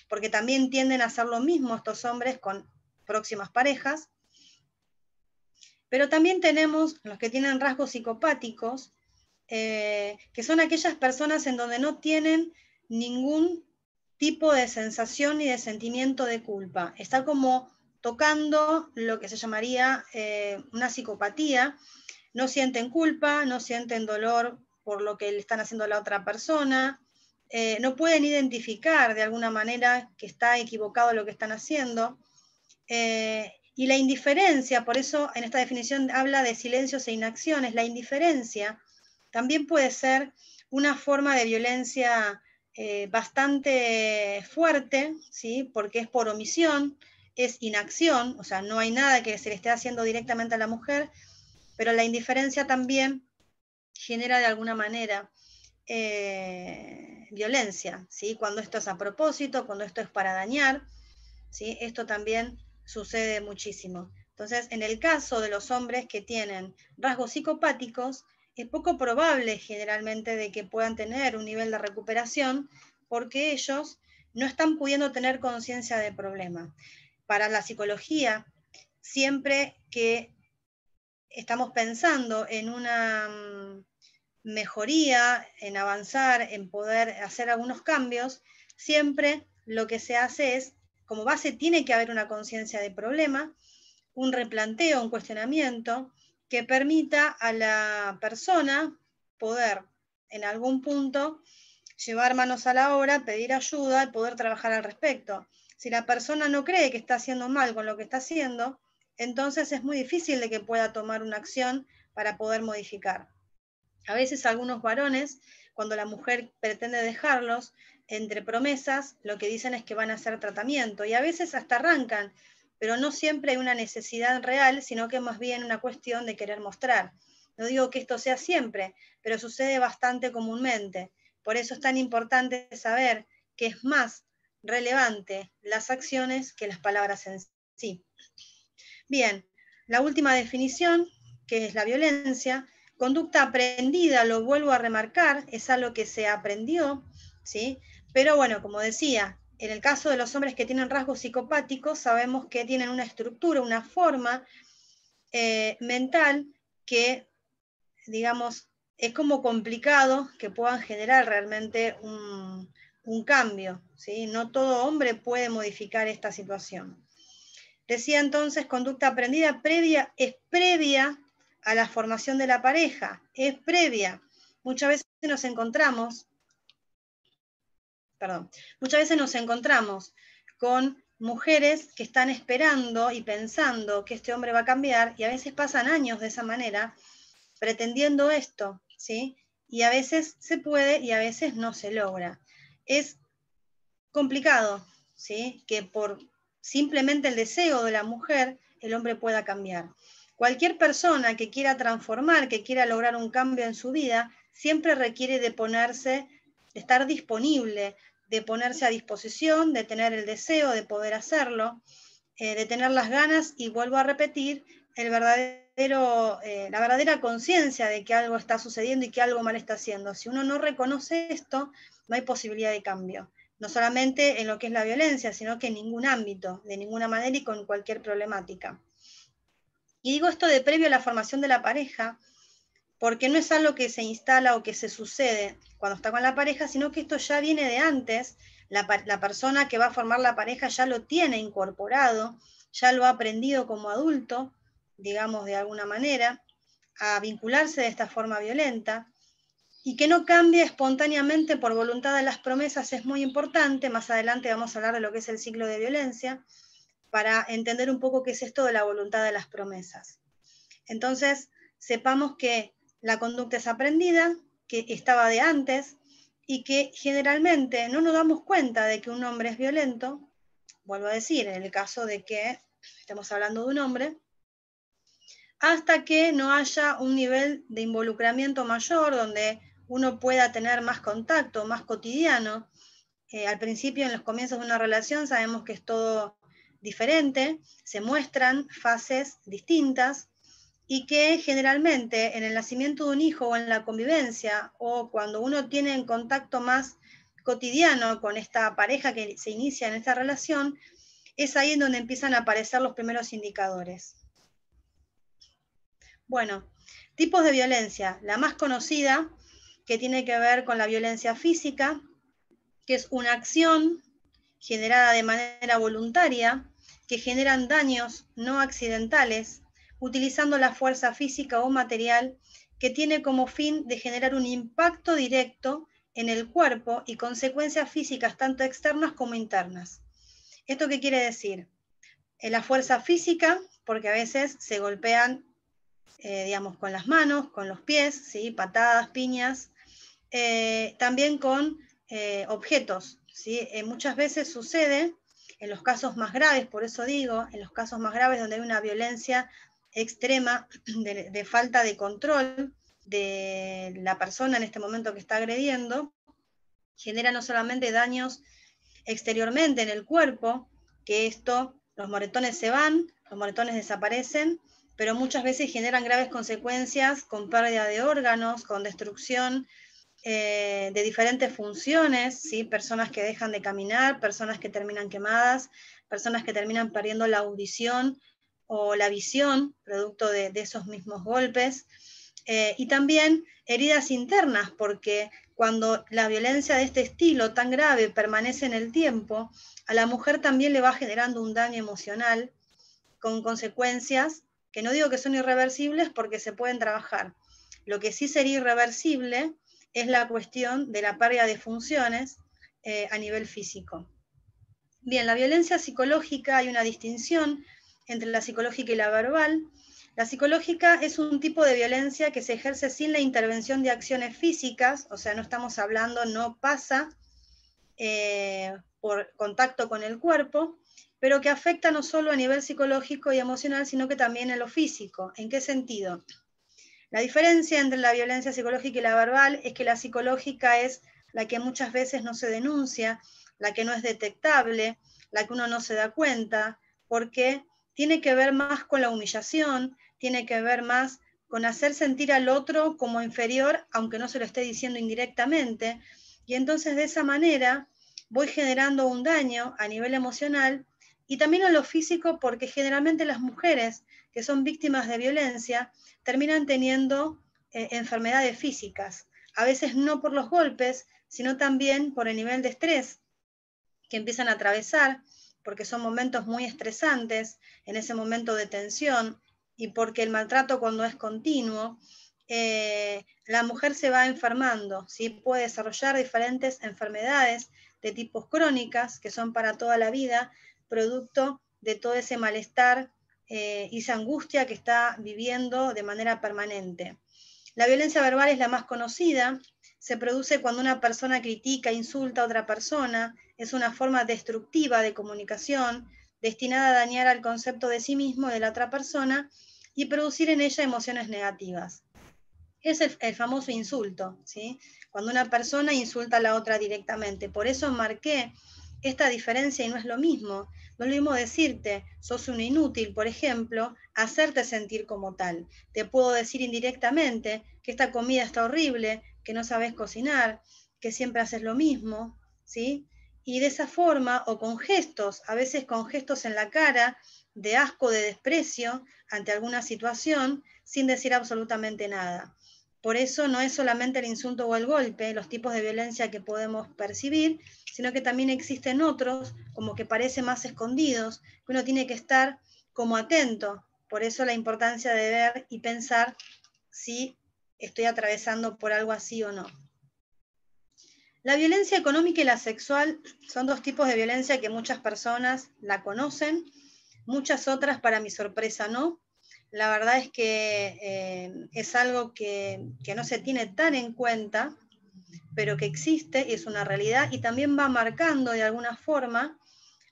porque también tienden a hacer lo mismo estos hombres con próximas parejas. Pero también tenemos los que tienen rasgos psicopáticos, que son aquellas personas en donde no tienen ningún tipo de sensación ni de sentimiento de culpa. Está como tocando lo que se llamaría una psicopatía. No sienten culpa, no sienten dolor por lo que le están haciendo a la otra persona, no pueden identificar de alguna manera que está equivocado lo que están haciendo. Y la indiferencia, por eso en esta definición habla de silencios e inacciones, la indiferencia también puede ser una forma de violencia bastante fuerte, ¿sí?, porque es por omisión, es inacción, o sea, no hay nada que se le esté haciendo directamente a la mujer, pero la indiferencia también genera de alguna manera violencia, ¿sí?, cuando esto es a propósito, cuando esto es para dañar, ¿sí?, esto también sucede muchísimo. Entonces, en el caso de los hombres que tienen rasgos psicopáticos, es poco probable generalmente de que puedan tener un nivel de recuperación porque ellos no están pudiendo tener conciencia del problema. Para la psicología, siempre que estamos pensando en una mejoría, en avanzar, en poder hacer algunos cambios, siempre lo que se hace es, como base tiene que haber una conciencia de problema, un replanteo, un cuestionamiento que permita a la persona poder en algún punto llevar manos a la obra, pedir ayuda y poder trabajar al respecto. Si la persona no cree que está haciendo mal con lo que está haciendo, entonces es muy difícil de que pueda tomar una acción para poder modificar. A veces algunos varones, cuando la mujer pretende dejarlos, entre promesas, lo que dicen es que van a hacer tratamiento, y a veces hasta arrancan, pero no siempre hay una necesidad real, sino que más bien una cuestión de querer mostrar. No digo que esto sea siempre, pero sucede bastante comúnmente. Por eso es tan importante saber que es más relevante las acciones que las palabras en sí. Bien, la última definición, que es la violencia, conducta aprendida, lo vuelvo a remarcar, es algo que se aprendió, ¿sí? Pero bueno, como decía, en el caso de los hombres que tienen rasgos psicopáticos, sabemos que tienen una estructura, una forma mental que, digamos, es como complicado que puedan generar realmente un cambio, ¿sí? No todo hombre puede modificar esta situación. Decía entonces, conducta aprendida es previa a la formación de la pareja, es previa. Muchas veces nos encontramos con mujeres que están esperando y pensando que este hombre va a cambiar, y a veces pasan años de esa manera, pretendiendo esto, ¿sí? Y a veces se puede y a veces no se logra. Es complicado, ¿sí? Que por simplemente el deseo de la mujer, el hombre pueda cambiar. Cualquier persona que quiera transformar, que quiera lograr un cambio en su vida, siempre requiere de ponerse, de estar disponible, de ponerse a disposición, de tener el deseo de poder hacerlo, de tener las ganas, y vuelvo a repetir, la verdadera conciencia de que algo está sucediendo y que algo mal está haciendo. Si uno no reconoce esto, no hay posibilidad de cambio. No solamente en lo que es la violencia, sino que en ningún ámbito, de ninguna manera y con cualquier problemática. Y digo esto de previo a la formación de la pareja, porque no es algo que se instala o que se sucede cuando está con la pareja, sino que esto ya viene de antes. La persona que va a formar la pareja ya lo tiene incorporado, ya lo ha aprendido como adulto, digamos de alguna manera, a vincularse de esta forma violenta, y que no cambie espontáneamente por voluntad de las promesas es muy importante. Más adelante vamos a hablar de lo que es el ciclo de violencia, para entender un poco qué es esto de la voluntad de las promesas. Entonces, sepamos que la conducta es aprendida, que estaba de antes, y que generalmente no nos damos cuenta de que un hombre es violento. Vuelvo a decir, en el caso de que estemos hablando de un hombre, hasta que no haya un nivel de involucramiento mayor, donde uno pueda tener más contacto, más cotidiano. Al principio, en los comienzos de una relación, sabemos que es todo diferente, se muestran fases distintas, y que generalmente en el nacimiento de un hijo o en la convivencia, o cuando uno tiene en contacto más cotidiano con esta pareja que se inicia en esta relación, es ahí en donde empiezan a aparecer los primeros indicadores. Bueno, tipos de violencia. La más conocida, que tiene que ver con la violencia física, que es una acción generada de manera voluntaria, que generan daños no accidentales, utilizando la fuerza física o material, que tiene como fin de generar un impacto directo en el cuerpo y consecuencias físicas tanto externas como internas. ¿Esto qué quiere decir? La fuerza física, porque a veces se golpean, digamos, con las manos, con los pies, ¿sí? Patadas, piñas, también con objetos, ¿sí? Muchas veces sucede en los casos más graves, por eso digo, en los casos más graves donde hay una violencia extrema de falta de control de la persona en este momento que está agrediendo, genera no solamente daños exteriormente en el cuerpo, que esto, los moretones se van, los moretones desaparecen, pero muchas veces generan graves consecuencias con pérdida de órganos, con destrucción de diferentes funciones, ¿sí? Personas que dejan de caminar, personas que terminan quemadas, personas que terminan perdiendo la audición o la visión, producto de esos mismos golpes, y también heridas internas, porque cuando la violencia de este estilo tan grave permanece en el tiempo, a la mujer también le va generando un daño emocional, con consecuencias que no digo que son irreversibles porque se pueden trabajar. Lo que sí sería irreversible es la cuestión de la pérdida de funciones a nivel físico. Bien, la violencia psicológica, hay una distinción entre la psicológica y la verbal. La psicológica es un tipo de violencia que se ejerce sin la intervención de acciones físicas, o sea, no estamos hablando, no pasa por contacto con el cuerpo, pero que afecta no solo a nivel psicológico y emocional, sino que también en lo físico. ¿En qué sentido? La diferencia entre la violencia psicológica y la verbal es que la psicológica es la que muchas veces no se denuncia, la que no es detectable, la que uno no se da cuenta, porque tiene que ver más con la humillación, tiene que ver más con hacer sentir al otro como inferior, aunque no se lo esté diciendo indirectamente, y entonces de esa manera voy generando un daño a nivel emocional y también a lo físico, porque generalmente las mujeres que son víctimas de violencia terminan teniendo enfermedades físicas, a veces no por los golpes, sino también por el nivel de estrés que empiezan a atravesar, porque son momentos muy estresantes, en ese momento de tensión, y porque el maltrato cuando es continuo, la mujer se va enfermando, ¿sí? Puede desarrollar diferentes enfermedades de tipos crónicas, que son para toda la vida, producto de todo ese malestar y esa angustia que está viviendo de manera permanente. La violencia verbal es la más conocida, se produce cuando una persona critica, insulta a otra persona, es una forma destructiva de comunicación destinada a dañar al concepto de sí mismo de la otra persona y producir en ella emociones negativas. Es el famoso insulto, ¿sí? Cuando una persona insulta a la otra directamente. Por eso marqué esta diferencia y no es lo mismo. No es lo mismo decirte, sos un inútil, por ejemplo, hacerte sentir como tal. Te puedo decir indirectamente que esta comida está horrible, que no sabes cocinar, que siempre haces lo mismo, ¿sí? Y de esa forma, o con gestos, a veces con gestos en la cara, de asco, de desprecio ante alguna situación, sin decir absolutamente nada. Por eso no es solamente el insulto o el golpe, los tipos de violencia que podemos percibir, sino que también existen otros, como que parecen más escondidos, que uno tiene que estar como atento. Por eso la importancia de ver y pensar si estoy atravesando por algo así o no. La violencia económica y la sexual son dos tipos de violencia que muchas personas la conocen, muchas otras, para mi sorpresa, no. La verdad es que es algo que no se tiene tan en cuenta, pero que existe y es una realidad y también va marcando de alguna forma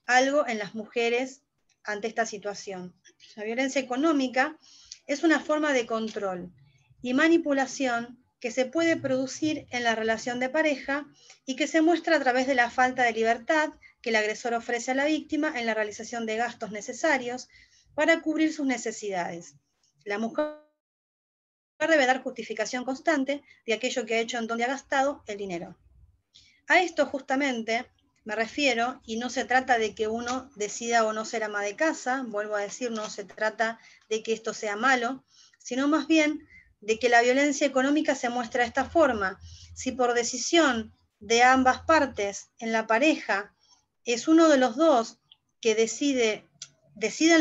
algo en las mujeres ante esta situación. La violencia económica es una forma de control y manipulación que se puede producir en la relación de pareja y que se muestra a través de la falta de libertad que el agresor ofrece a la víctima en la realización de gastos necesarios para cubrir sus necesidades. La mujer debe dar justificación constante de aquello que ha hecho, en donde ha gastado el dinero. A esto justamente me refiero, y no se trata de que uno decida o no ser ama de casa, vuelvo a decir, no se trata de que esto sea malo, sino más bien de que la violencia económica se muestra de esta forma. Si por decisión de ambas partes en la pareja es uno de los dos que deciden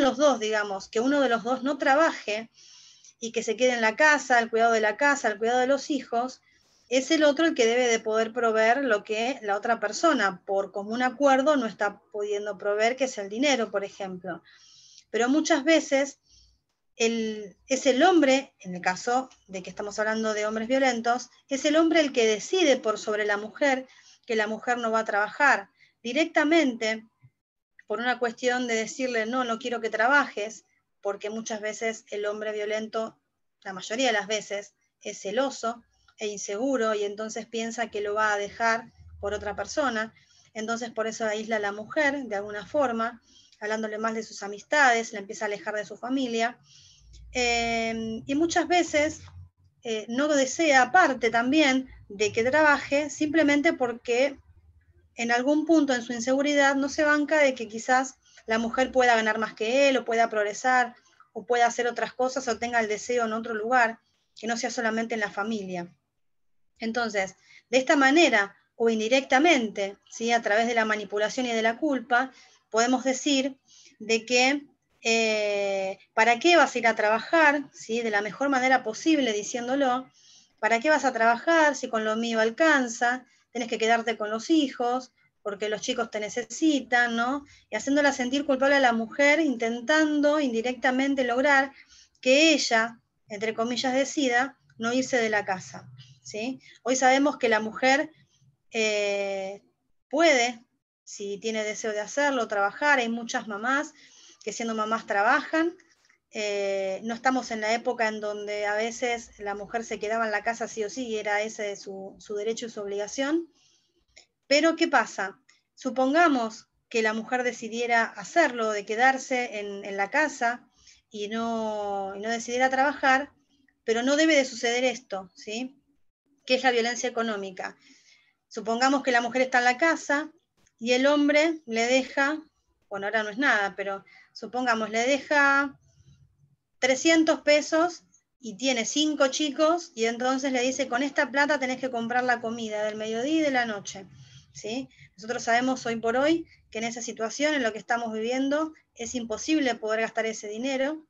los dos, digamos, que uno de los dos no trabaje y que se quede en la casa, al cuidado de la casa, al cuidado de los hijos, es el otro el que debe de poder proveer lo que la otra persona, por común acuerdo, no está pudiendo proveer, que es el dinero, por ejemplo. Pero muchas veces es el hombre, en el caso de que estamos hablando de hombres violentos, es el hombre el que decide por sobre la mujer que la mujer no va a trabajar directamente por una cuestión de decirle, no, no quiero que trabajes, porque muchas veces el hombre violento, la mayoría de las veces, es celoso e inseguro y entonces piensa que lo va a dejar por otra persona. Entonces por eso aísla a la mujer de alguna forma, hablándole más de sus amistades, la empieza a alejar de su familia. Y muchas veces no desea, aparte también de que trabaje, simplemente porque en algún punto en su inseguridad no se banca de que quizás la mujer pueda ganar más que él, o pueda progresar, o pueda hacer otras cosas, o tenga el deseo en otro lugar, que no sea solamente en la familia. Entonces, de esta manera, o indirectamente, ¿sí? A través de la manipulación y de la culpa, podemos decir de que ¿para qué vas a ir a trabajar? ¿Sí? De la mejor manera posible, diciéndolo, ¿para qué vas a trabajar si con lo mío alcanza? Tenés que quedarte con los hijos, porque los chicos te necesitan, ¿no? Y haciéndola sentir culpable a la mujer, intentando indirectamente lograr que ella, entre comillas, decida no irse de la casa, ¿sí? Hoy sabemos que la mujer puede, si tiene deseo de hacerlo, trabajar. Hay muchas mamás que siendo mamás trabajan. No estamos en la época en donde a veces la mujer se quedaba en la casa sí o sí, y era ese su derecho y su obligación. Pero ¿qué pasa? Supongamos que la mujer decidiera hacerlo, de quedarse en la casa y no decidiera trabajar, pero no debe de suceder esto, ¿sí? Que es la violencia económica. Supongamos que la mujer está en la casa y el hombre le deja, bueno, ahora no es nada, pero supongamos, le deja 300 pesos y tiene 5 chicos, y entonces le dice, con esta plata tenés que comprar la comida del mediodía y de la noche, ¿sí? Nosotros sabemos hoy por hoy que en esa situación, en lo que estamos viviendo, es imposible poder gastar ese dinero.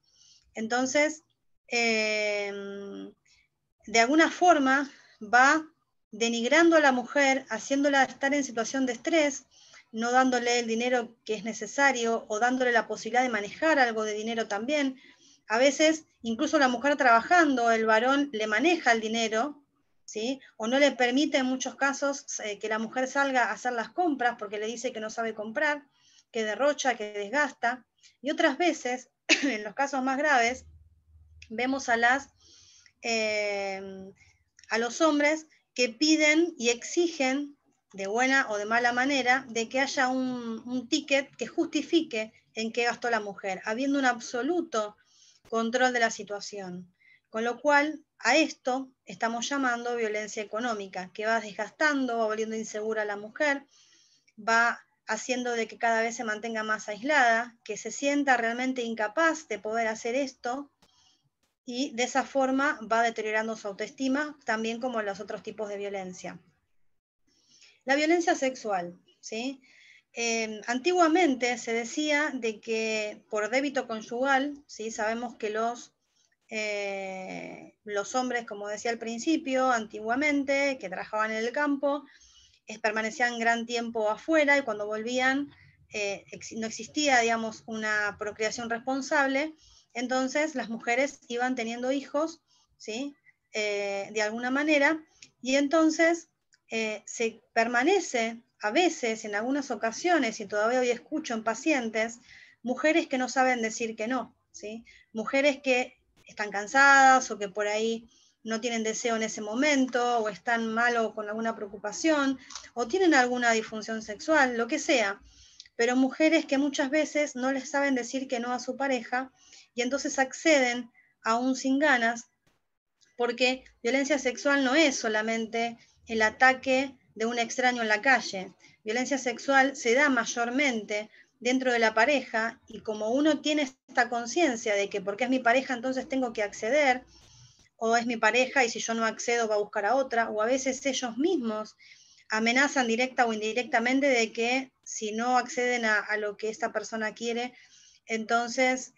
Entonces, de alguna forma va denigrando a la mujer, haciéndola estar en situación de estrés, no dándole el dinero que es necesario o dándole la posibilidad de manejar algo de dinero también. A veces, incluso la mujer trabajando, el varón le maneja el dinero, ¿sí? O no le permite en muchos casos que la mujer salga a hacer las compras porque le dice que no sabe comprar, que derrocha, que desgasta. Y otras veces, en los casos más graves, vemos a los hombres que piden y exigen, de buena o de mala manera, de que haya un ticket que justifique en qué gastó la mujer, habiendo un absoluto control de la situación. Con lo cual, a esto estamos llamando violencia económica, que va desgastando, va volviendo insegura a la mujer, va haciendo de que cada vez se mantenga más aislada, que se sienta realmente incapaz de poder hacer esto, y de esa forma va deteriorando su autoestima, también como los otros tipos de violencia. La violencia sexual, ¿sí? Antiguamente se decía de que por débito conyugal, ¿sí? Sabemos que los hombres, como decía al principio, antiguamente, que trabajaban en el campo, permanecían gran tiempo afuera y cuando volvían no existía, digamos, una procreación responsable. Entonces las mujeres iban teniendo hijos, ¿sí? De alguna manera, y entonces se permanece a veces, en algunas ocasiones, y todavía hoy escucho en pacientes, mujeres que no saben decir que no, ¿sí? Mujeres que están cansadas o que por ahí no tienen deseo en ese momento, o están mal o con alguna preocupación, o tienen alguna disfunción sexual, lo que sea, pero mujeres que muchas veces no les saben decir que no a su pareja, y entonces acceden aún sin ganas, porque violencia sexual no es solamente el ataque de un extraño en la calle. Violencia sexual se da mayormente dentro de la pareja, y como uno tiene esta conciencia de que porque es mi pareja entonces tengo que acceder, o es mi pareja y si yo no accedo va a buscar a otra, o a veces ellos mismos amenazan directa o indirectamente de que si no acceden a lo que esta persona quiere, entonces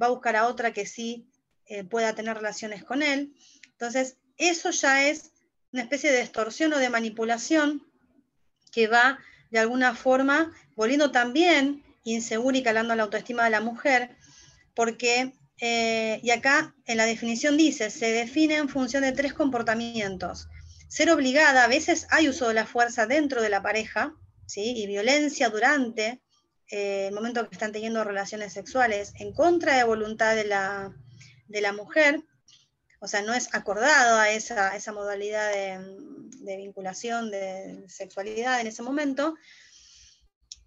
va a buscar a otra que sí pueda tener relaciones con él. Entonces, eso ya es una especie de extorsión o de manipulación que va de alguna forma volviendo también insegura y calando la autoestima de la mujer, porque, y acá en la definición dice, se define en función de 3 comportamientos. Ser obligada, a veces hay uso de la fuerza dentro de la pareja, ¿sí? Y violencia durante el momento que están teniendo relaciones sexuales en contra de voluntad de la mujer, o sea, no es acordado a esa modalidad de vinculación, de sexualidad en ese momento.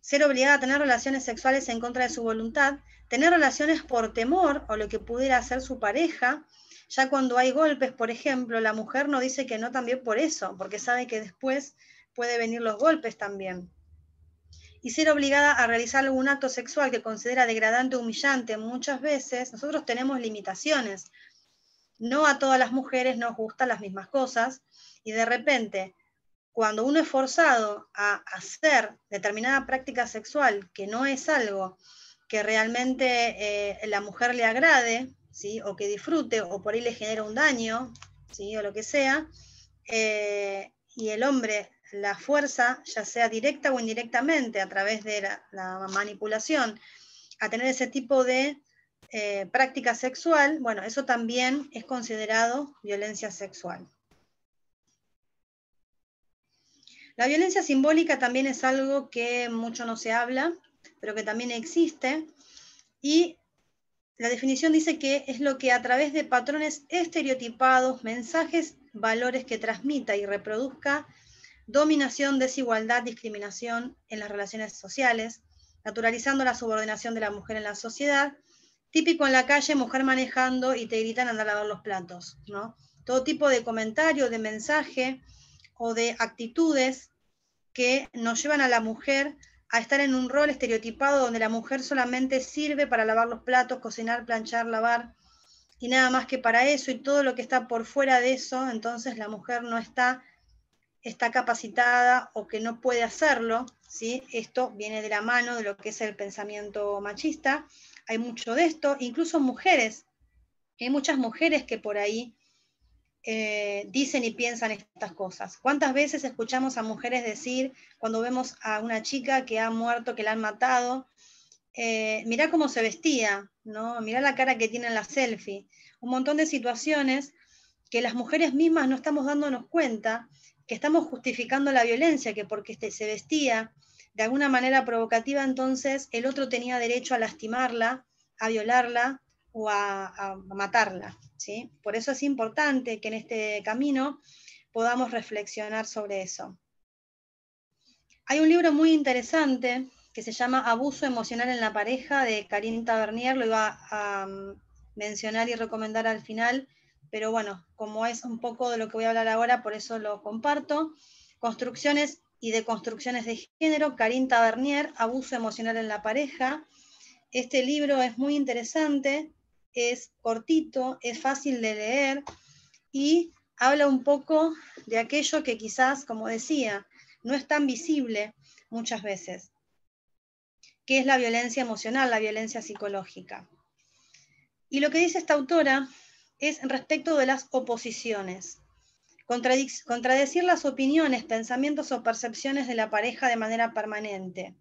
Ser obligada a tener relaciones sexuales en contra de su voluntad, tener relaciones por temor o lo que pudiera hacer su pareja. Ya cuando hay golpes, por ejemplo, la mujer no dice que no también por eso, porque sabe que después puede venir los golpes también. Y ser obligada a realizar algún acto sexual que considera degradante o humillante, muchas veces nosotros tenemos limitaciones. No a todas las mujeres nos gustan las mismas cosas, y de repente, cuando uno es forzado a hacer determinada práctica sexual que no es algo que realmente la mujer le agrade, ¿sí? O que disfrute, o por ahí le genera un daño, ¿sí? O lo que sea, y el hombre la fuerza, ya sea directa o indirectamente, a través de la manipulación, a tener ese tipo de práctica sexual, bueno, eso también es considerado violencia sexual. La violencia simbólica también es algo que mucho no se habla, pero que también existe, y la definición dice que es lo que a través de patrones estereotipados, mensajes, valores que transmita y reproduzca dominación, desigualdad, discriminación en las relaciones sociales, naturalizando la subordinación de la mujer en la sociedad. Típico en la calle, mujer manejando y te gritan andar a lavar los platos, ¿no? Todo tipo de comentario, de mensaje o de actitudes que nos llevan a la mujer a estar en un rol estereotipado donde la mujer solamente sirve para lavar los platos, cocinar, planchar, lavar, y nada más que para eso, y todo lo que está por fuera de eso, entonces la mujer no está capacitada o que no puede hacerlo, ¿sí? Esto viene de la mano de lo que es el pensamiento machista. Hay mucho de esto, incluso mujeres. Hay muchas mujeres que por ahí dicen y piensan estas cosas. ¿Cuántas veces escuchamos a mujeres decir, cuando vemos a una chica que ha muerto, que la han matado, mirá cómo se vestía, ¿no? Mirá la cara que tiene en la selfie? Un montón de situaciones que las mujeres mismas no estamos dándonos cuenta, que estamos justificando la violencia, que porque se vestía de alguna manera provocativa, entonces el otro tenía derecho a lastimarla, a violarla o a matarla, ¿sí? Por eso es importante que en este camino podamos reflexionar sobre eso. Hay un libro muy interesante que se llama Abuso emocional en la pareja, de Karine Tavernier, lo iba a mencionar y recomendar al final, pero bueno, como es un poco de lo que voy a hablar ahora, por eso lo comparto. Construcciones y deconstrucciones de género, Karine Tavernier, Abuso emocional en la pareja. Este libro es muy interesante, es cortito, es fácil de leer y habla un poco de aquello que quizás, como decía, no es tan visible muchas veces, que es la violencia emocional, la violencia psicológica. Y lo que dice esta autora es respecto de las oposiciones. Contradecir las opiniones, pensamientos o percepciones de la pareja de manera permanente.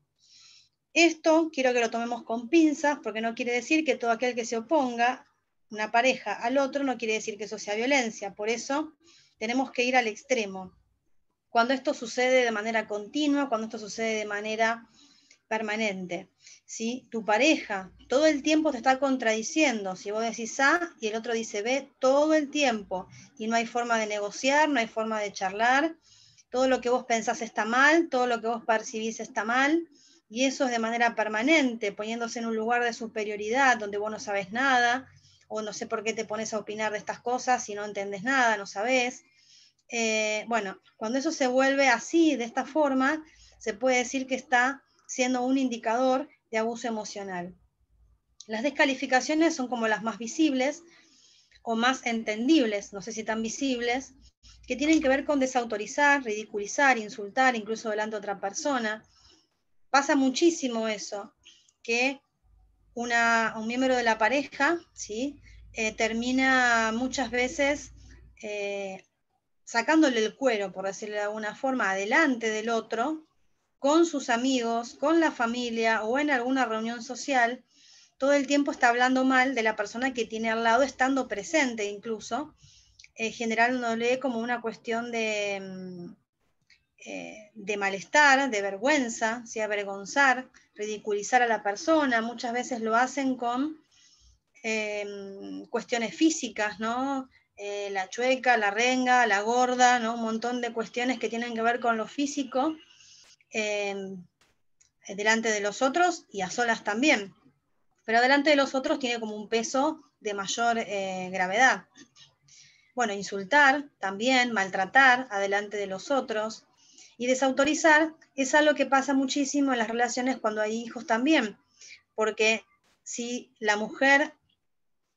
Esto quiero que lo tomemos con pinzas, porque no quiere decir que todo aquel que se oponga, una pareja al otro, no quiere decir que eso sea violencia. Por eso tenemos que ir al extremo. Cuando esto sucede de manera continua, cuando esto sucede de manera permanente, ¿sí? Tu pareja todo el tiempo te está contradiciendo. Si vos decís A y el otro dice B todo el tiempo, y no hay forma de negociar, no hay forma de charlar, todo lo que vos pensás está mal, todo lo que vos percibís está mal, y eso es de manera permanente, poniéndose en un lugar de superioridad donde vos no sabés nada, o no sé por qué te pones a opinar de estas cosas si no entendés nada, no sabés. Bueno, cuando eso se vuelve así, de esta forma, se puede decir que está siendo un indicador de abuso emocional. Las descalificaciones son como las más visibles o más entendibles, no sé si tan visibles, que tienen que ver con desautorizar, ridiculizar, insultar, incluso delante de otra persona. Pasa muchísimo eso, que un miembro de la pareja, ¿sí? Termina muchas veces sacándole el cuero, por decirlo de alguna forma, adelante del otro, con sus amigos, con la familia o en alguna reunión social, todo el tiempo está hablando mal de la persona que tiene al lado, estando presente incluso, generándole como una cuestión de malestar, de vergüenza, ¿sí? Avergonzar, ridiculizar a la persona. Muchas veces lo hacen con cuestiones físicas, ¿no? La chueca, la renga, la gorda, ¿no? Un montón de cuestiones que tienen que ver con lo físico, delante de los otros y a solas también. Pero delante de los otros tiene como un peso de mayor gravedad. Bueno, insultar también, maltratar adelante de los otros. Y desautorizar es algo que pasa muchísimo en las relaciones cuando hay hijos también, porque si la mujer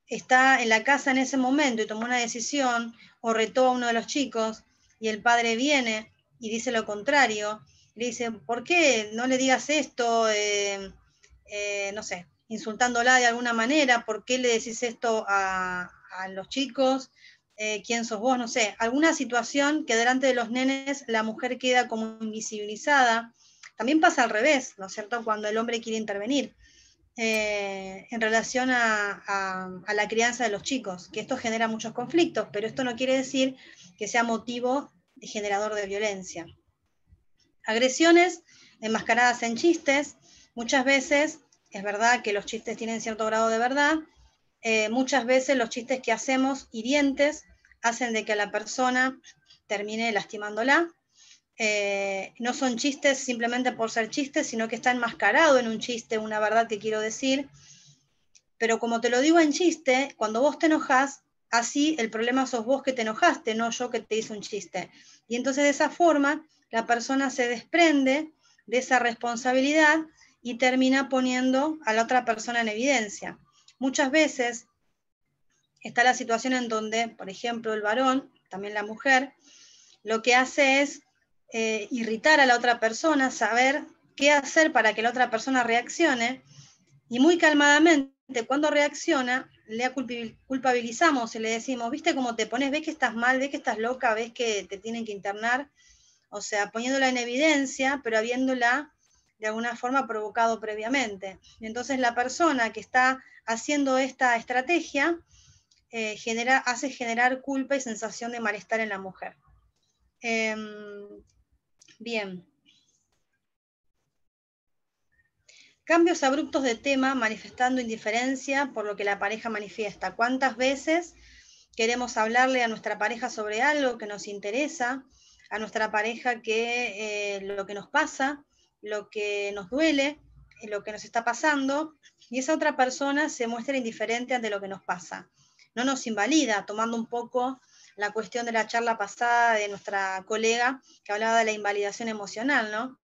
está en la casa en ese momento y tomó una decisión o retó a uno de los chicos y el padre viene y dice lo contrario, le dice, ¿por qué no le digas esto? No sé, insultándola de alguna manera, ¿por qué le decís esto a los chicos? ¿Quién sos vos? No sé, alguna situación que delante de los nenes la mujer queda como invisibilizada. También pasa al revés, ¿no es cierto? Cuando el hombre quiere intervenir. en relación a la crianza de los chicos, que esto genera muchos conflictos, pero esto no quiere decir que sea motivo generador de violencia. Agresiones enmascaradas en chistes, muchas veces es verdad que los chistes tienen cierto grado de verdad, muchas veces los chistes que hacemos hirientes hacen de que a la persona termine lastimándola. No son chistes simplemente por ser chistes, sino que está enmascarado en un chiste una verdad que quiero decir, pero como te lo digo en chiste, cuando vos te enojás, así el problema sos vos que te enojaste, no yo que te hice un chiste. Y entonces de esa forma la persona se desprende de esa responsabilidad y termina poniendo a la otra persona en evidencia. Muchas veces está la situación en donde, por ejemplo, el varón, también la mujer, lo que hace es irritar a la otra persona, saber qué hacer para que la otra persona reaccione, y muy calmadamente, cuando reacciona, le culpabilizamos y le decimos, ¿viste cómo te pones? ¿Ves que estás mal? ¿Ves que estás loca? ¿Ves que te tienen que internar? O sea, poniéndola en evidencia, pero habiéndola de alguna forma provocado previamente. Entonces la persona que está haciendo esta estrategia hace generar culpa y sensación de malestar en la mujer. Bien. Cambios abruptos de tema manifestando indiferencia por lo que la pareja manifiesta. ¿Cuántas veces queremos hablarle a nuestra pareja sobre algo que nos interesa, a nuestra pareja que lo que nos pasa, lo que nos duele, lo que nos está pasando, y esa otra persona se muestra indiferente ante lo que nos pasa? No nos invalida, tomando un poco la cuestión de la charla pasada de nuestra colega que hablaba de la invalidación emocional, ¿no?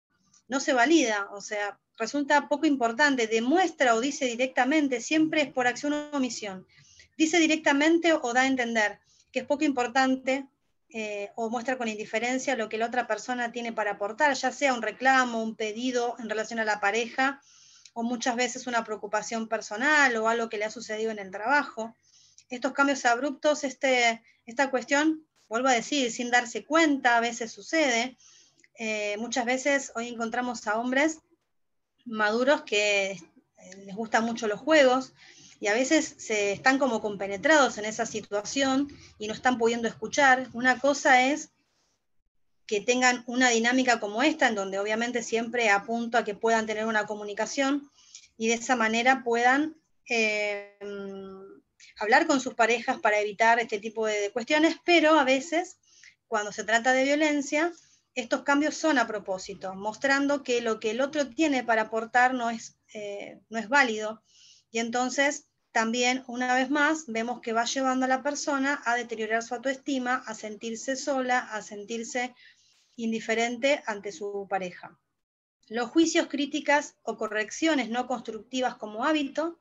No se valida, o sea, resulta poco importante, demuestra o dice directamente, siempre es por acción o omisión, dice directamente o da a entender que es poco importante o muestra con indiferencia lo que la otra persona tiene para aportar, ya sea un reclamo, un pedido en relación a la pareja, o muchas veces una preocupación personal o algo que le ha sucedido en el trabajo. Estos cambios abruptos, esta cuestión, vuelvo a decir, sin darse cuenta, a veces sucede. Muchas veces hoy encontramos a hombres maduros que les gustan mucho los juegos y a veces se están como compenetrados en esa situación y no están pudiendo escuchar. Una cosa es que tengan una dinámica como esta, en donde obviamente siempre apunto a que puedan tener una comunicación y de esa manera puedan hablar con sus parejas para evitar este tipo de cuestiones, pero a veces, cuando se trata de violencia, estos cambios son a propósito, mostrando que lo que el otro tiene para aportar no es válido, y entonces también, una vez más, vemos que va llevando a la persona a deteriorar su autoestima, a sentirse sola, a sentirse indiferente ante su pareja. Los juicios, críticas o correcciones no constructivas como hábito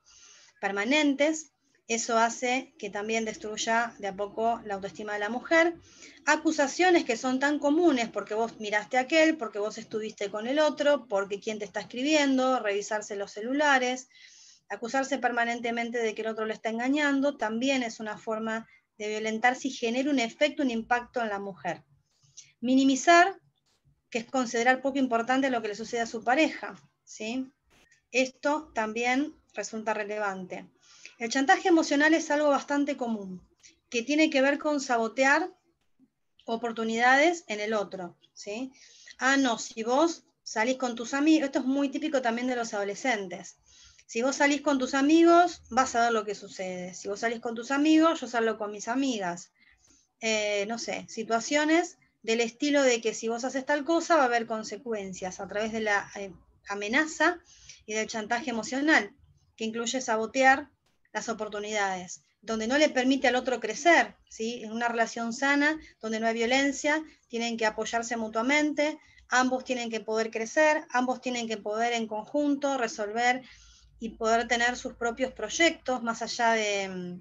permanentes, eso hace que también destruya de a poco la autoestima de la mujer. Acusaciones que son tan comunes porque vos miraste a aquel, porque vos estuviste con el otro, porque quién te está escribiendo, revisarse los celulares, acusarse permanentemente de que el otro le está engañando, también es una forma de violentar si genera un efecto, un impacto en la mujer. Minimizar, que es considerar poco importante lo que le sucede a su pareja, ¿sí? Esto también resulta relevante. El chantaje emocional es algo bastante común, que tiene que ver con sabotear oportunidades en el otro, ¿sí? Ah, no, si vos salís con tus amigos, esto es muy típico también de los adolescentes. Si vos salís con tus amigos, vas a ver lo que sucede. Si vos salís con tus amigos, yo salgo con mis amigas. No sé, situaciones del estilo de que si vos haces tal cosa va a haber consecuencias a través de la amenaza y del chantaje emocional, que incluye sabotear las oportunidades, donde no le permite al otro crecer, ¿sí? En una relación sana, donde no hay violencia, tienen que apoyarse mutuamente, ambos tienen que poder crecer, ambos tienen que poder en conjunto resolver y poder tener sus propios proyectos más allá de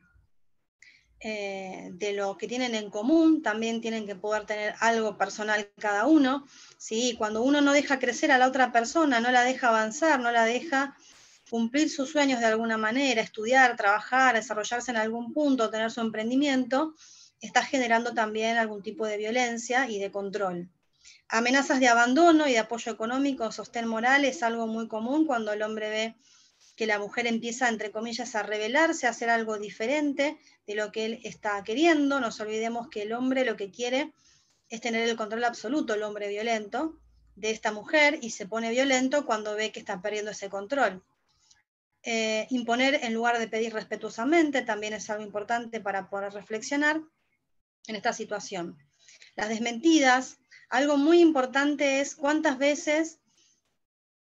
lo que tienen en común, también tienen que poder tener algo personal cada uno, ¿sí? Cuando uno no deja crecer a la otra persona, no la deja avanzar, no la deja cumplir sus sueños de alguna manera, estudiar, trabajar, desarrollarse en algún punto, tener su emprendimiento, está generando también algún tipo de violencia y de control. Amenazas de abandono y de apoyo económico, sostén moral, es algo muy común cuando el hombre ve que la mujer empieza, entre comillas, a rebelarse, a hacer algo diferente de lo que él está queriendo. No nos olvidemos que el hombre lo que quiere es tener el control absoluto, el hombre violento, de esta mujer, y se pone violento cuando ve que está perdiendo ese control. Imponer en lugar de pedir respetuosamente también es algo importante para poder reflexionar en esta situación. Las desmentidas, algo muy importante es cuántas veces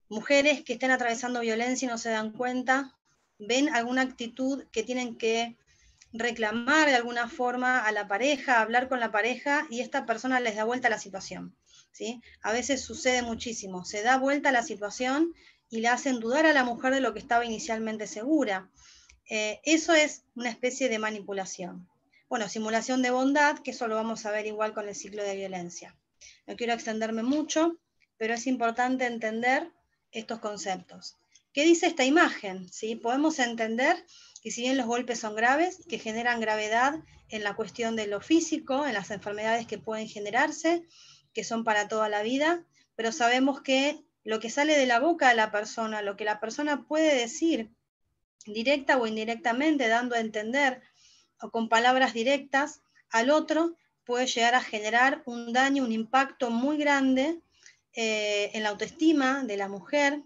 mujeres que estén atravesando violencia y no se dan cuenta, ven alguna actitud que tienen que reclamar de alguna forma a la pareja, hablar con la pareja, y esta persona les da vuelta a la situación, ¿sí? A veces sucede muchísimo, se da vuelta a la situación y le hacen dudar a la mujer de lo que estaba inicialmente segura. Eso es una especie de manipulación. Bueno, simulación de bondad, que eso lo vamos a ver igual con el ciclo de violencia. No quiero extenderme mucho, pero es importante entender estos conceptos. ¿Qué dice esta imagen? ¿Sí? Podemos entender que si bien los golpes son graves, que generan gravedad en la cuestión de lo físico, en las enfermedades que pueden generarse, que son para toda la vida, pero sabemos que lo que sale de la boca de la persona, lo que la persona puede decir, directa o indirectamente, dando a entender o con palabras directas al otro, puede llegar a generar un daño, un impacto muy grande en la autoestima de la mujer.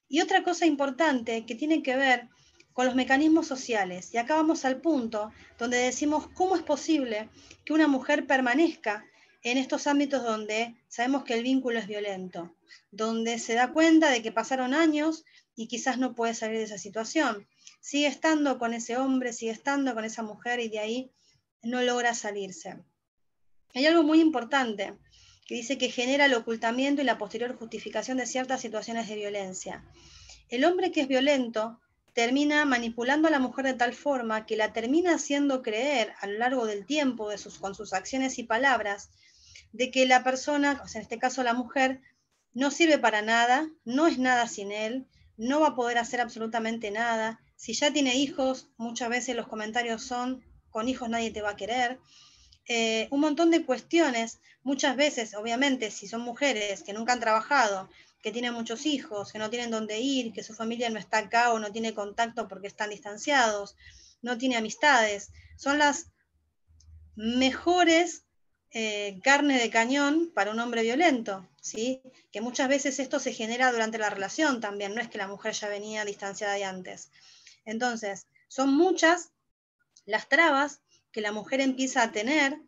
Y otra cosa importante que tiene que ver con los mecanismos sociales, y acá vamos al punto donde decimos cómo es posible que una mujer permanezca en estos ámbitos donde sabemos que el vínculo es violento, donde se da cuenta de que pasaron años y quizás no puede salir de esa situación. Sigue estando con ese hombre, sigue estando con esa mujer y de ahí no logra salirse. Hay algo muy importante que dice que genera el ocultamiento y la posterior justificación de ciertas situaciones de violencia. El hombre que es violento termina manipulando a la mujer de tal forma que la termina haciendo creer a lo largo del tiempo con sus acciones y palabras de que la persona, o sea, en este caso la mujer, no sirve para nada, no es nada sin él, no va a poder hacer absolutamente nada. Si ya tiene hijos, muchas veces los comentarios son, con hijos nadie te va a querer. Un montón de cuestiones, muchas veces, obviamente, si son mujeres que nunca han trabajado, que tienen muchos hijos, que no tienen dónde ir, que su familia no está acá o no tiene contacto porque están distanciados, no tiene amistades, son las mejores carne de cañón para un hombre violento, ¿sí? Que muchas veces esto se genera durante la relación también, no es que la mujer ya venía distanciada de antes. Entonces, son muchas las trabas que la mujer empieza a tener,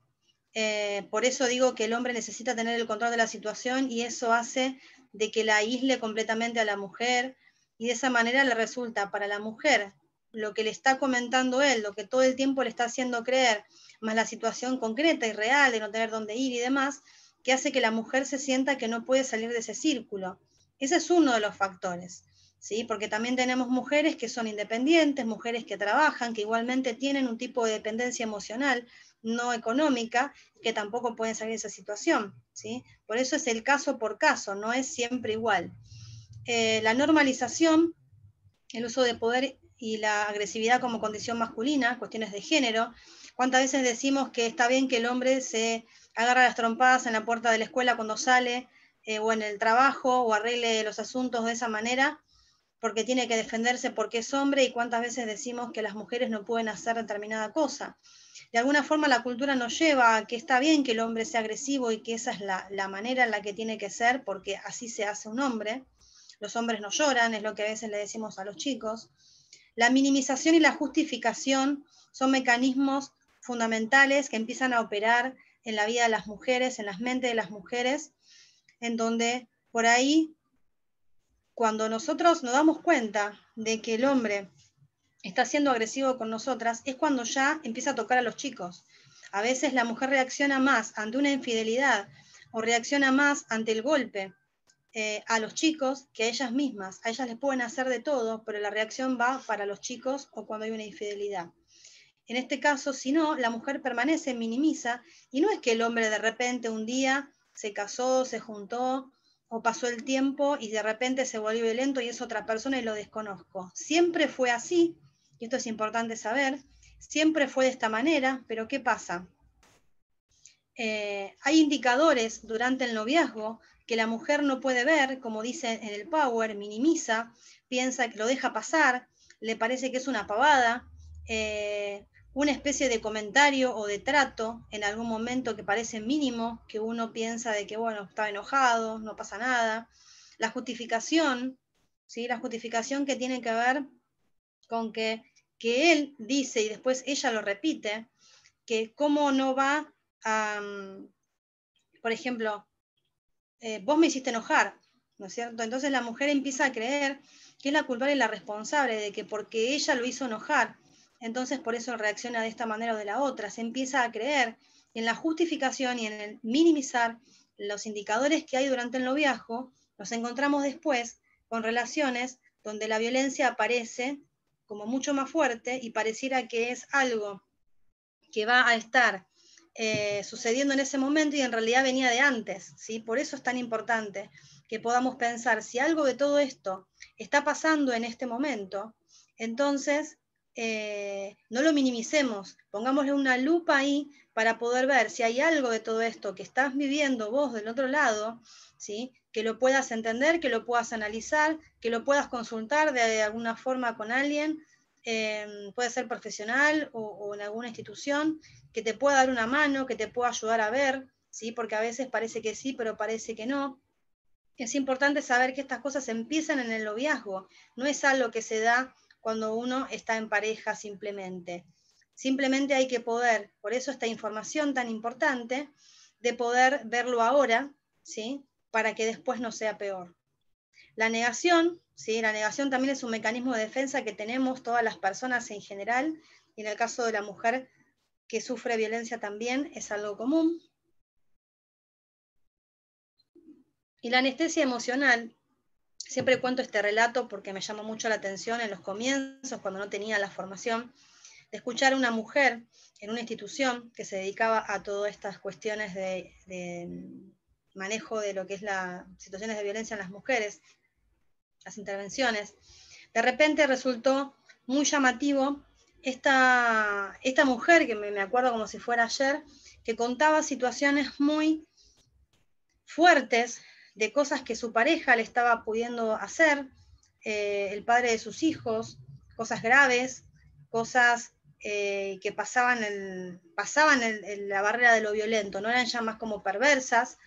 por eso digo que el hombre necesita tener el control de la situación y eso hace de que la aísle completamente a la mujer y de esa manera le resulta para la mujer lo que le está comentando él, lo que todo el tiempo le está haciendo creer, más la situación concreta y real de no tener dónde ir y demás, que hace que la mujer se sienta que no puede salir de ese círculo. Ese es uno de los factores. ¿Sí? Porque también tenemos mujeres que son independientes, mujeres que trabajan, que igualmente tienen un tipo de dependencia emocional, no económica, que tampoco pueden salir de esa situación, ¿sí? Por eso es el caso por caso, no es siempre igual. La normalización, el uso de poder y la agresividad como condición masculina, cuestiones de género. ¿Cuántas veces decimos que está bien que el hombre se agarra las trompadas en la puerta de la escuela cuando sale, o en el trabajo, o arregle los asuntos de esa manera, porque tiene que defenderse porque es hombre, y cuántas veces decimos que las mujeres no pueden hacer determinada cosa? De alguna forma la cultura nos lleva a que está bien que el hombre sea agresivo y que esa es la manera en la que tiene que ser, porque así se hace un hombre. Los hombres no lloran, es lo que a veces le decimos a los chicos. La minimización y la justificación son mecanismos fundamentales que empiezan a operar en la vida de las mujeres, en las mentes de las mujeres, en donde por ahí, cuando nosotros nos damos cuenta de que el hombre está siendo agresivo con nosotras, es cuando ya empieza a tocar a los chicos. A veces la mujer reacciona más ante una infidelidad o reacciona más ante el golpe a los chicos que a ellas mismas. A ellas les pueden hacer de todo, pero la reacción va para los chicos o cuando hay una infidelidad. En este caso, si no, la mujer permanece, minimiza, y no es que el hombre de repente un día se casó, se juntó, o pasó el tiempo y de repente se volvió violento y es otra persona y lo desconozco. Siempre fue así, y esto es importante saber, siempre fue de esta manera, pero ¿qué pasa? Hay indicadores durante el noviazgo que la mujer no puede ver, como dice en el Power, minimiza, piensa que lo deja pasar, le parece que es una pavada, una especie de comentario o de trato en algún momento que parece mínimo, que uno piensa de que, bueno, está enojado, no pasa nada. La justificación, ¿sí? La justificación que tiene que ver con que él dice y después ella lo repite, que cómo no va a, por ejemplo, vos me hiciste enojar, ¿no es cierto? Entonces la mujer empieza a creer que es la culpable y la responsable de que porque ella lo hizo enojar, entonces por eso reacciona de esta manera o de la otra. Se empieza a creer en la justificación y en el minimizar los indicadores que hay durante el noviazgo. Nos encontramos después con relaciones donde la violencia aparece como mucho más fuerte y pareciera que es algo que va a estar sucediendo en ese momento y en realidad venía de antes, ¿sí? Por eso es tan importante que podamos pensar si algo de todo esto está pasando en este momento, entonces no lo minimicemos, pongámosle una lupa ahí para poder ver si hay algo de todo esto que estás viviendo vos del otro lado, ¿sí? Que lo puedas entender, que lo puedas analizar, que lo puedas consultar de alguna forma con alguien, puede ser profesional o en alguna institución, que te pueda dar una mano, que te pueda ayudar a ver, ¿sí? Porque a veces parece que sí, pero parece que no. Es importante saber que estas cosas empiezan en el noviazgo, no es algo que se da cuando uno está en pareja simplemente. Simplemente hay que poder, por eso esta información tan importante, de poder verlo ahora, ¿sí? Para que después no sea peor. La negación, ¿sí? La negación también es un mecanismo de defensa que tenemos todas las personas en general, y en el caso de la mujer que sufre violencia también es algo común. Y la anestesia emocional, siempre cuento este relato porque me llamó mucho la atención en los comienzos, cuando no tenía la formación, de escuchar a una mujer en una institución que se dedicaba a todas estas cuestiones de manejo de lo que es las situaciones de violencia en las mujeres, las intervenciones. De repente resultó muy llamativo esta mujer, que me acuerdo como si fuera ayer, que contaba situaciones muy fuertes de cosas que su pareja le estaba pudiendo hacer, el padre de sus hijos, cosas graves, cosas que pasaban la barrera de lo violento, no eran ya más como perversas,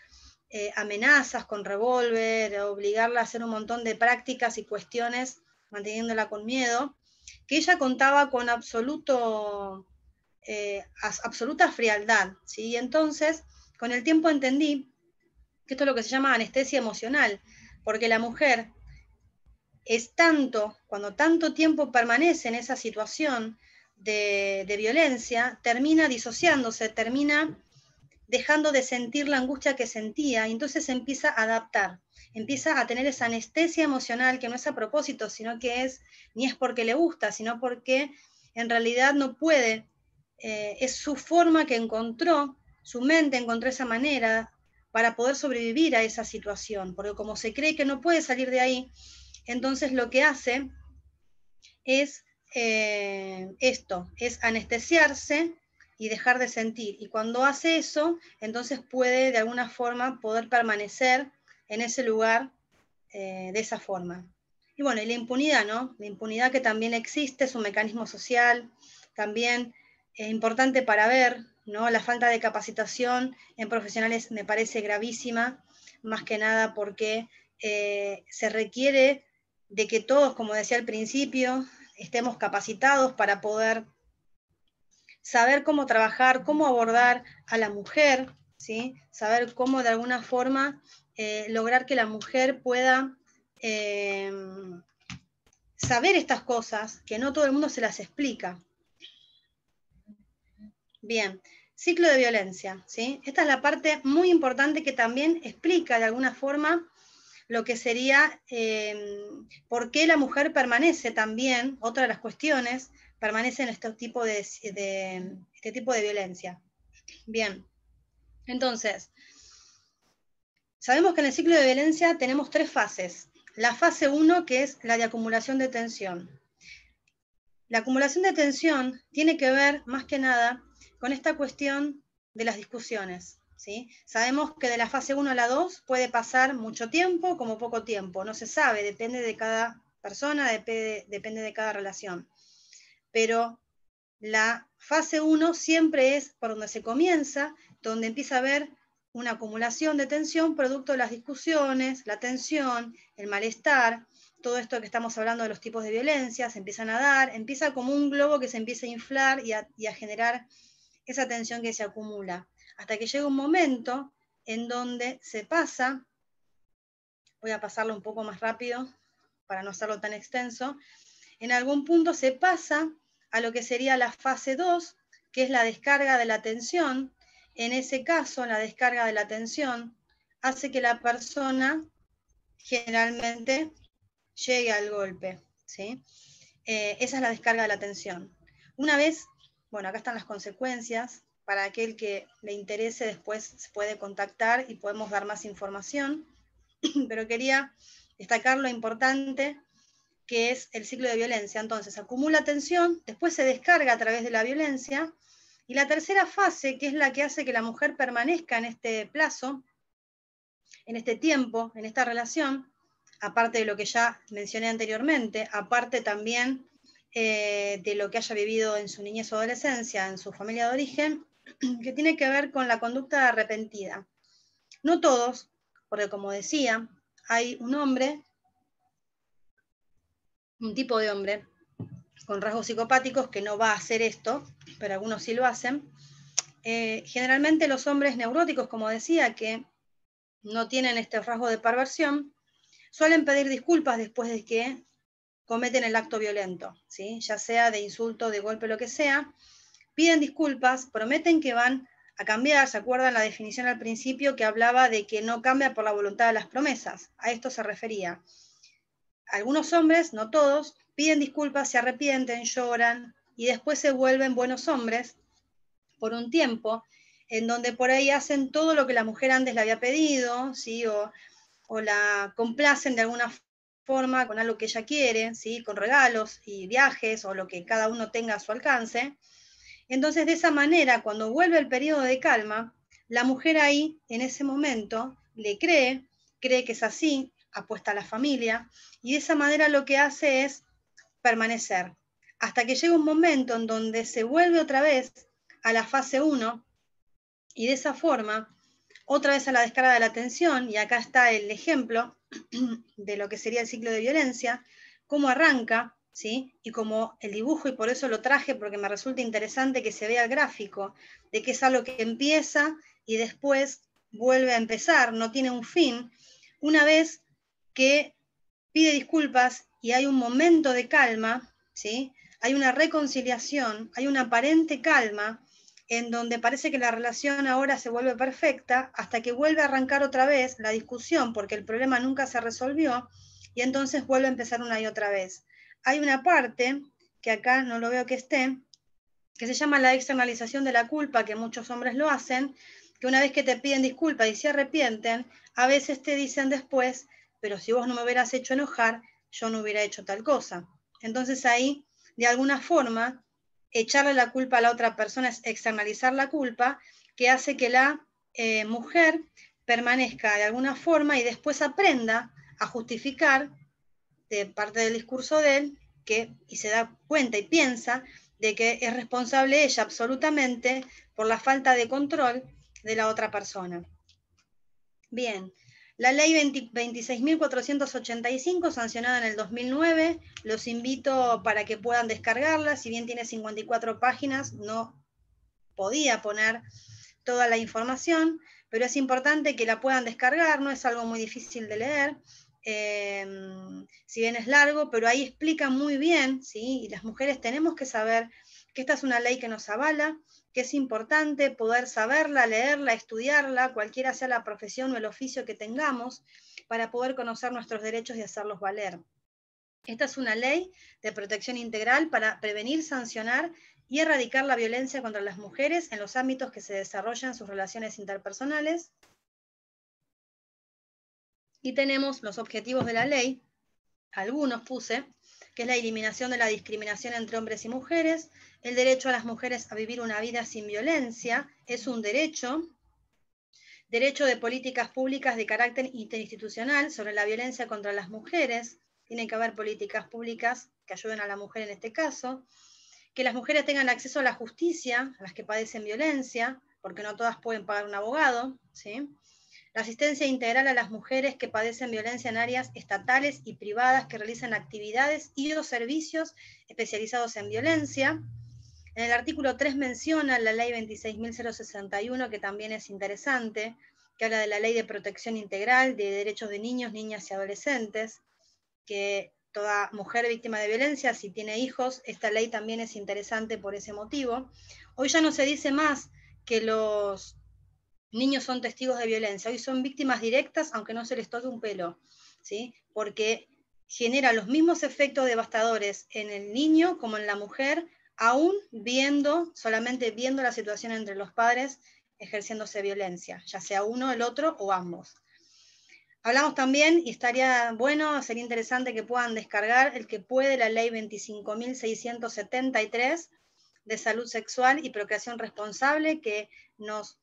amenazas con revólver, obligarla a hacer un montón de prácticas y cuestiones, manteniéndola con miedo, que ella contaba con absoluta frialdad, ¿sí? Y entonces, con el tiempo entendí que esto es lo que se llama anestesia emocional, porque la mujer es tanto, cuando tanto tiempo permanece en esa situación de violencia, termina disociándose, termina dejando de sentir la angustia que sentía, y entonces se empieza a adaptar, empieza a tener esa anestesia emocional que no es a propósito, sino que ni es porque le gusta, sino porque en realidad no puede, es su forma que encontró, su mente encontró esa manera para poder sobrevivir a esa situación, porque como se cree que no puede salir de ahí, entonces lo que hace es esto, es anestesiarse y dejar de sentir. Y cuando hace eso, entonces puede de alguna forma poder permanecer en ese lugar de esa forma. Y bueno, y la impunidad, ¿no? La impunidad que también existe, es un mecanismo social, también es importante para ver, ¿no? La falta de capacitación en profesionales me parece gravísima, más que nada porque se requiere de que todos, como decía al principio, estemos capacitados para poder saber cómo trabajar, cómo abordar a la mujer, ¿sí? Saber cómo de alguna forma lograr que la mujer pueda saber estas cosas, que no todo el mundo se las explica. Bien, ciclo de violencia, ¿sí? Esta es la parte muy importante que también explica de alguna forma lo que sería por qué la mujer permanece también, otra de las cuestiones, permanece en este tipo de violencia. Bien, entonces, sabemos que en el ciclo de violencia tenemos 3 fases. La fase 1, que es la de acumulación de tensión. La acumulación de tensión tiene que ver, más que nada, con esta cuestión de las discusiones, ¿sí? Sabemos que de la fase 1 a la 2 puede pasar mucho tiempo como poco tiempo, no se sabe, depende de cada persona, depende de cada relación. Pero la fase 1 siempre es por donde se comienza, donde empieza a haber una acumulación de tensión producto de las discusiones, la tensión, el malestar, todo esto que estamos hablando de los tipos de violencia, se empiezan a dar, empieza como un globo que se empieza a inflar y a generar esa tensión que se acumula, hasta que llega un momento en donde se pasa, voy a pasarlo un poco más rápido para no hacerlo tan extenso, en algún punto se pasa a lo que sería la fase 2, que es la descarga de la tensión. En ese caso, la descarga de la tensión hace que la persona generalmente llegue al golpe, ¿sí? Esa es la descarga de la tensión. Una vez, bueno, acá están las consecuencias, para aquel que le interese después se puede contactar y podemos dar más información, pero quería destacar lo importante que es el ciclo de violencia. Entonces, acumula tensión, después se descarga a través de la violencia, y la tercera fase, que es la que hace que la mujer permanezca en este plazo, en este tiempo, en esta relación, aparte de lo que ya mencioné anteriormente, aparte también de lo que haya vivido en su niñez o adolescencia, en su familia de origen, que tiene que ver con la conducta arrepentida. No todos, porque como decía, hay un tipo de hombre con rasgos psicopáticos que no va a hacer esto, pero algunos sí lo hacen. Generalmente los hombres neuróticos, como decía, que no tienen este rasgo de perversión, suelen pedir disculpas después de que cometen el acto violento, ¿sí? Ya sea de insulto, de golpe, lo que sea, piden disculpas, prometen que van a cambiar. ¿Se acuerdan la definición al principio que hablaba de que no cambia por la voluntad de las promesas? A esto se refería. Algunos hombres, no todos, piden disculpas, se arrepienten, lloran y después se vuelven buenos hombres por un tiempo, en donde por ahí hacen todo lo que la mujer antes le había pedido, ¿sí? O la complacen de alguna forma con algo que ella quiere, ¿sí? Con regalos y viajes o lo que cada uno tenga a su alcance. Entonces, de esa manera, cuando vuelve el periodo de calma, la mujer ahí, en ese momento, le cree que es así, apuesta a la familia, y de esa manera lo que hace es permanecer, hasta que llega un momento en donde se vuelve otra vez a la fase 1, y de esa forma, otra vez a la descarga de la tensión, y acá está el ejemplo de lo que sería el ciclo de violencia, cómo arranca, ¿sí? Y como el dibujo, y por eso lo traje, porque me resulta interesante que se vea el gráfico, de que es algo que empieza y después vuelve a empezar, no tiene un fin. Una vez que pide disculpas y hay un momento de calma, ¿sí? Hay una reconciliación, hay una aparente calma, en donde parece que la relación ahora se vuelve perfecta, hasta que vuelve a arrancar otra vez la discusión, porque el problema nunca se resolvió, y entonces vuelve a empezar una y otra vez. Hay una parte, que acá no lo veo que esté, que se llama la externalización de la culpa, que muchos hombres lo hacen, que una vez que te piden disculpas y se arrepienten, a veces te dicen después, pero si vos no me hubieras hecho enojar, yo no hubiera hecho tal cosa. Entonces ahí, de alguna forma, echarle la culpa a la otra persona es externalizar la culpa, que hace que la mujer permanezca de alguna forma y después aprenda a justificar de parte del discurso de él, y se da cuenta y piensa de que es responsable ella absolutamente por la falta de control de la otra persona. Bien, la ley 26.485, sancionada en el 2009, los invito para que puedan descargarla, si bien tiene 54 páginas, no podía poner toda la información, pero es importante que la puedan descargar, no es algo muy difícil de leer, si bien es largo, pero ahí explica muy bien, ¿sí? Y las mujeres tenemos que saber que esta es una ley que nos avala, que es importante poder saberla, leerla, estudiarla, cualquiera sea la profesión o el oficio que tengamos, para poder conocer nuestros derechos y hacerlos valer. Esta es una ley de protección integral para prevenir, sancionar y erradicar la violencia contra las mujeres en los ámbitos que se desarrollan sus relaciones interpersonales. Y tenemos los objetivos de la ley, algunos puse, que es la eliminación de la discriminación entre hombres y mujeres, el derecho a las mujeres a vivir una vida sin violencia, es un derecho, derecho de políticas públicas de carácter interinstitucional sobre la violencia contra las mujeres. Tiene que haber políticas públicas que ayuden a la mujer en este caso. Que las mujeres tengan acceso a la justicia, a las que padecen violencia, porque no todas pueden pagar un abogado, ¿sí? La asistencia integral a las mujeres que padecen violencia en áreas estatales y privadas que realizan actividades y o servicios especializados en violencia. En el artículo 3 menciona la ley 26.061, que también es interesante, que habla de la ley de protección integral de derechos de niños, niñas y adolescentes, que toda mujer víctima de violencia, si tiene hijos, esta ley también es interesante por ese motivo. Hoy ya no se dice más que los niños son testigos de violencia, hoy son víctimas directas, aunque no se les toque un pelo, ¿sí? Porque genera los mismos efectos devastadores en el niño como en la mujer, aún solamente viendo la situación entre los padres ejerciéndose violencia, ya sea uno, el otro o ambos. Hablamos también, y estaría bueno, sería interesante que puedan descargar el que puede, la ley 25.673 de salud sexual y procreación responsable, que nos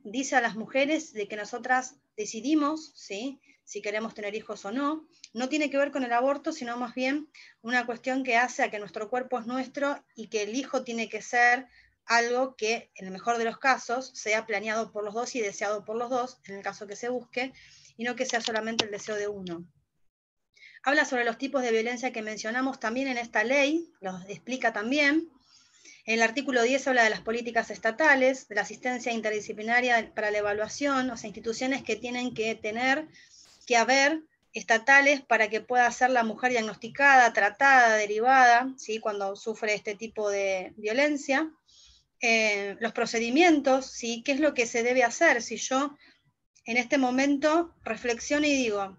dice a las mujeres de que nosotras decidimos, ¿sí?, si queremos tener hijos o no. No tiene que ver con el aborto, sino más bien una cuestión que hace a que nuestro cuerpo es nuestro y que el hijo tiene que ser algo que, en el mejor de los casos, sea planeado por los dos y deseado por los dos, en el caso que se busque, y no que sea solamente el deseo de uno. Habla sobre los tipos de violencia que mencionamos también en esta ley, los explica también. En el artículo 10 habla de las políticas estatales, de la asistencia interdisciplinaria para la evaluación, o sea, instituciones que tienen que haber estatales para que pueda ser la mujer diagnosticada, tratada, derivada, ¿sí?, cuando sufre este tipo de violencia. Los procedimientos, ¿sí?, qué es lo que se debe hacer si yo en este momento reflexiono y digo,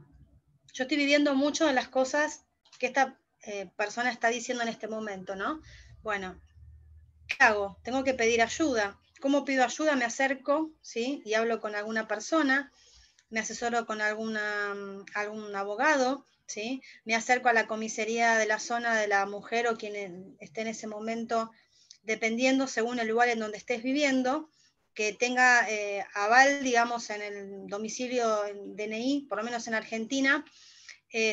yo estoy viviendo mucho de las cosas que esta persona está diciendo en este momento, ¿no? Bueno, ¿qué hago? Tengo que pedir ayuda. ¿Cómo pido ayuda? Me acerco, ¿sí?, y hablo con alguna persona, me asesoro con algún abogado, ¿sí?, me acerco a la comisaría de la zona de la mujer o quien esté en ese momento, dependiendo según el lugar en donde estés viviendo, que tenga aval, digamos, en el domicilio en DNI, por lo menos en Argentina,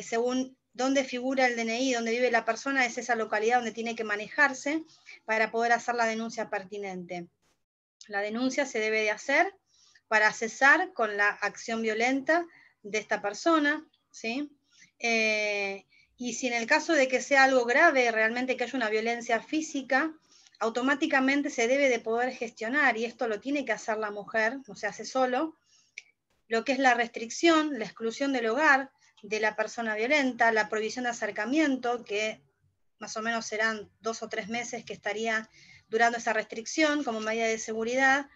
según dónde figura el DNI, dónde vive la persona, es esa localidad donde tiene que manejarse para poder hacer la denuncia pertinente. La denuncia se debe de hacer para cesar con la acción violenta de esta persona, ¿sí? Y si en el caso de que sea algo grave, realmente que haya una violencia física, automáticamente se debe de poder gestionar, y esto lo tiene que hacer la mujer, no se hace solo, lo que es la restricción, la exclusión del hogar de la persona violenta, la prohibición de acercamiento, que más o menos serán 2 o 3 meses que estaría durando esa restricción como medida de seguridad,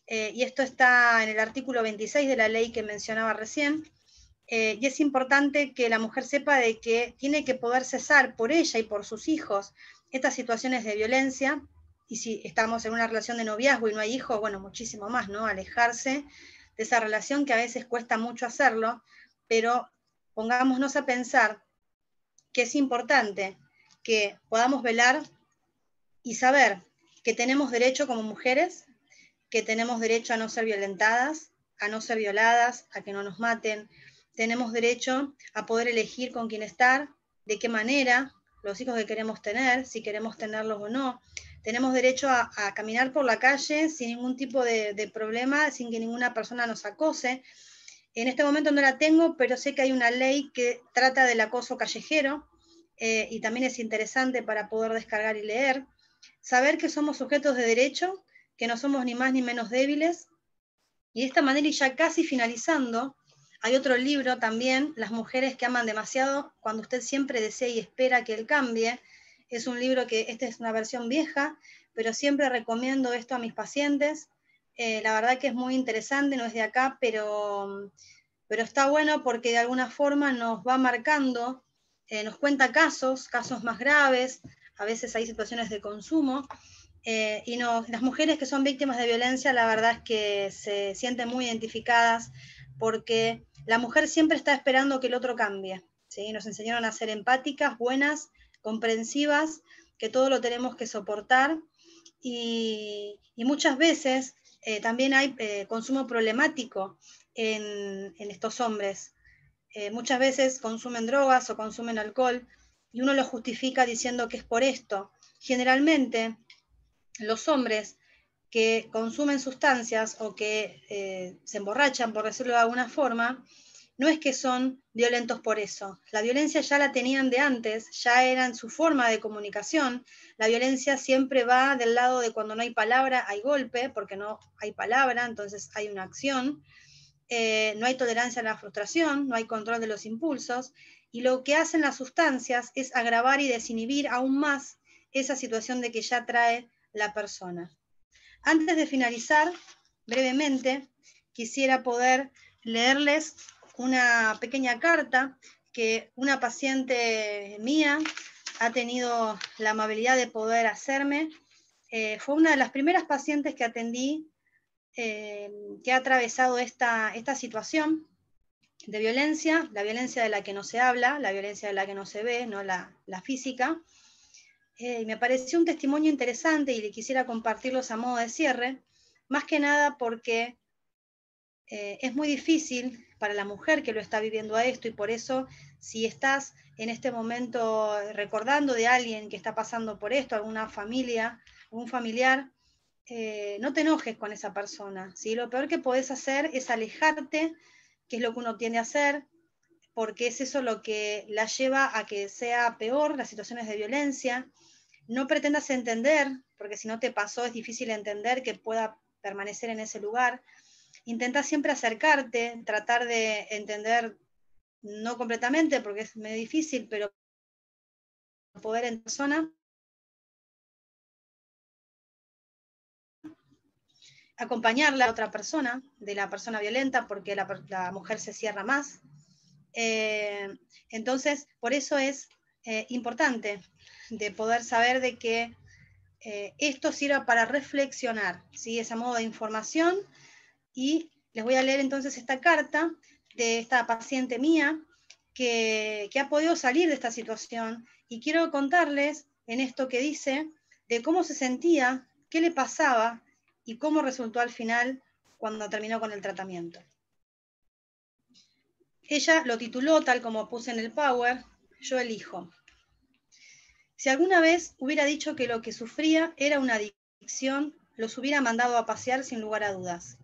y esto está en el artículo 26 de la ley que mencionaba recién, y es importante que la mujer sepa de que tiene que poder cesar por ella y por sus hijos estas situaciones de violencia, y si estamos en una relación de noviazgo y no hay hijos, bueno, muchísimo más, ¿no? Alejarse de esa relación, que a veces cuesta mucho hacerlo, pero pongámonos a pensar que es importante que podamos velar y saber que tenemos derecho como mujeres, que tenemos derecho a no ser violentadas, a no ser violadas, a que no nos maten. Tenemos derecho a poder elegir con quién estar, de qué manera, los hijos que queremos tener, si queremos tenerlos o no. Tenemos derecho a caminar por la calle sin ningún tipo de problema, sin que ninguna persona nos acose. En este momento no la tengo, pero sé que hay una ley que trata del acoso callejero, y también es interesante para poder descargar y leer. Saber que somos sujetos de derecho, que no somos ni más ni menos débiles. Y de esta manera, y ya casi finalizando, hay otro libro también, Las mujeres que aman demasiado, cuando usted siempre desea y espera que él cambie. Es un libro que, esta es una versión vieja, pero siempre recomiendo esto a mis pacientes. La verdad que es muy interesante, no es de acá, pero está bueno porque de alguna forma nos va marcando, nos cuenta casos más graves, a veces hay situaciones de consumo, y las mujeres que son víctimas de violencia, la verdad es que se sienten muy identificadas, porque la mujer siempre está esperando que el otro cambie, ¿sí? Nos enseñaron a ser empáticas, buenas, comprensivas, que todo lo tenemos que soportar, y muchas veces también hay consumo problemático en estos hombres. Muchas veces consumen drogas o consumen alcohol y uno lo justifica diciendo que es por esto. Generalmente los hombres que consumen sustancias o que se emborrachan, por decirlo de alguna forma, no es que son violentos por eso. La violencia ya la tenían de antes, ya era en su forma de comunicación. La violencia siempre va del lado de cuando no hay palabra, hay golpe, porque no hay palabra, entonces hay una acción. No hay tolerancia a la frustración, no hay control de los impulsos, y lo que hacen las sustancias es agravar y desinhibir aún más esa situación de que ya trae la persona. Antes de finalizar, brevemente, quisiera poder leerles una pequeña carta que una paciente mía ha tenido la amabilidad de poder hacerme. Fue una de las primeras pacientes que atendí que ha atravesado esta situación de violencia, la violencia de la que no se habla, la violencia de la que no se ve, no la física. Me pareció un testimonio interesante y le quisiera compartirlos a modo de cierre, más que nada porque es muy difícil para la mujer que lo está viviendo a esto, y por eso si estás en este momento recordando de alguien que está pasando por esto, alguna familia, algún familiar, no te enojes con esa persona, ¿sí? Lo peor que podés hacer es alejarte, que es lo que uno tiende a hacer, porque es eso lo que la lleva a que sea peor las situaciones de violencia. No pretendas entender, porque si no te pasó es difícil entender que pueda permanecer en ese lugar. Intenta siempre acercarte, tratar de entender, no completamente, porque es medio difícil, pero poder en persona. Acompañarla a otra persona, de la persona violenta, porque la mujer se cierra más. Entonces, por eso es importante de poder saber de que esto sirva para reflexionar, ¿sí? Es a modo de información, y les voy a leer entonces esta carta de esta paciente mía que ha podido salir de esta situación, y quiero contarles en esto que dice de cómo se sentía, qué le pasaba y cómo resultó al final cuando terminó con el tratamiento. Ella lo tituló, tal como puse en el Power, Yo elijo. Si alguna vez hubiera dicho que lo que sufría era una adicción, los hubiera mandado a pasear sin lugar a dudas.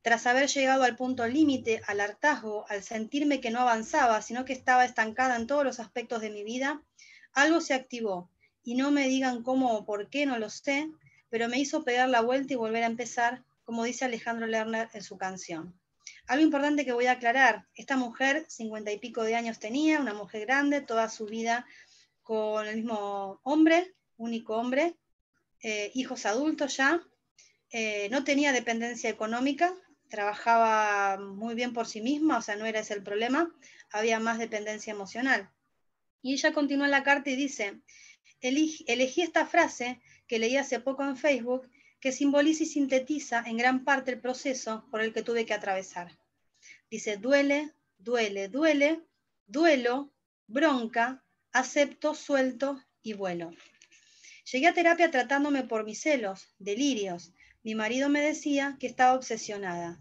Tras haber llegado al punto límite, al hartazgo, al sentirme que no avanzaba, sino que estaba estancada en todos los aspectos de mi vida, algo se activó, y no me digan cómo o por qué, no lo sé, pero me hizo pegar la vuelta y volver a empezar, como dice Alejandro Lerner en su canción. Algo importante que voy a aclarar: esta mujer 50 y pico de años tenía, una mujer grande, toda su vida con el mismo hombre, único hombre, hijos adultos ya, no tenía dependencia económica, trabajaba muy bien por sí misma, o sea, no era ese el problema, había más dependencia emocional. Y ella continúa en la carta y dice: elegí esta frase que leí hace poco en Facebook, que simboliza y sintetiza en gran parte el proceso por el que tuve que atravesar. Dice: duele, duele, duele, duelo, bronca, acepto, suelto y vuelo. Llegué a terapia tratándome por mis celos, delirios. Mi marido me decía que estaba obsesionada,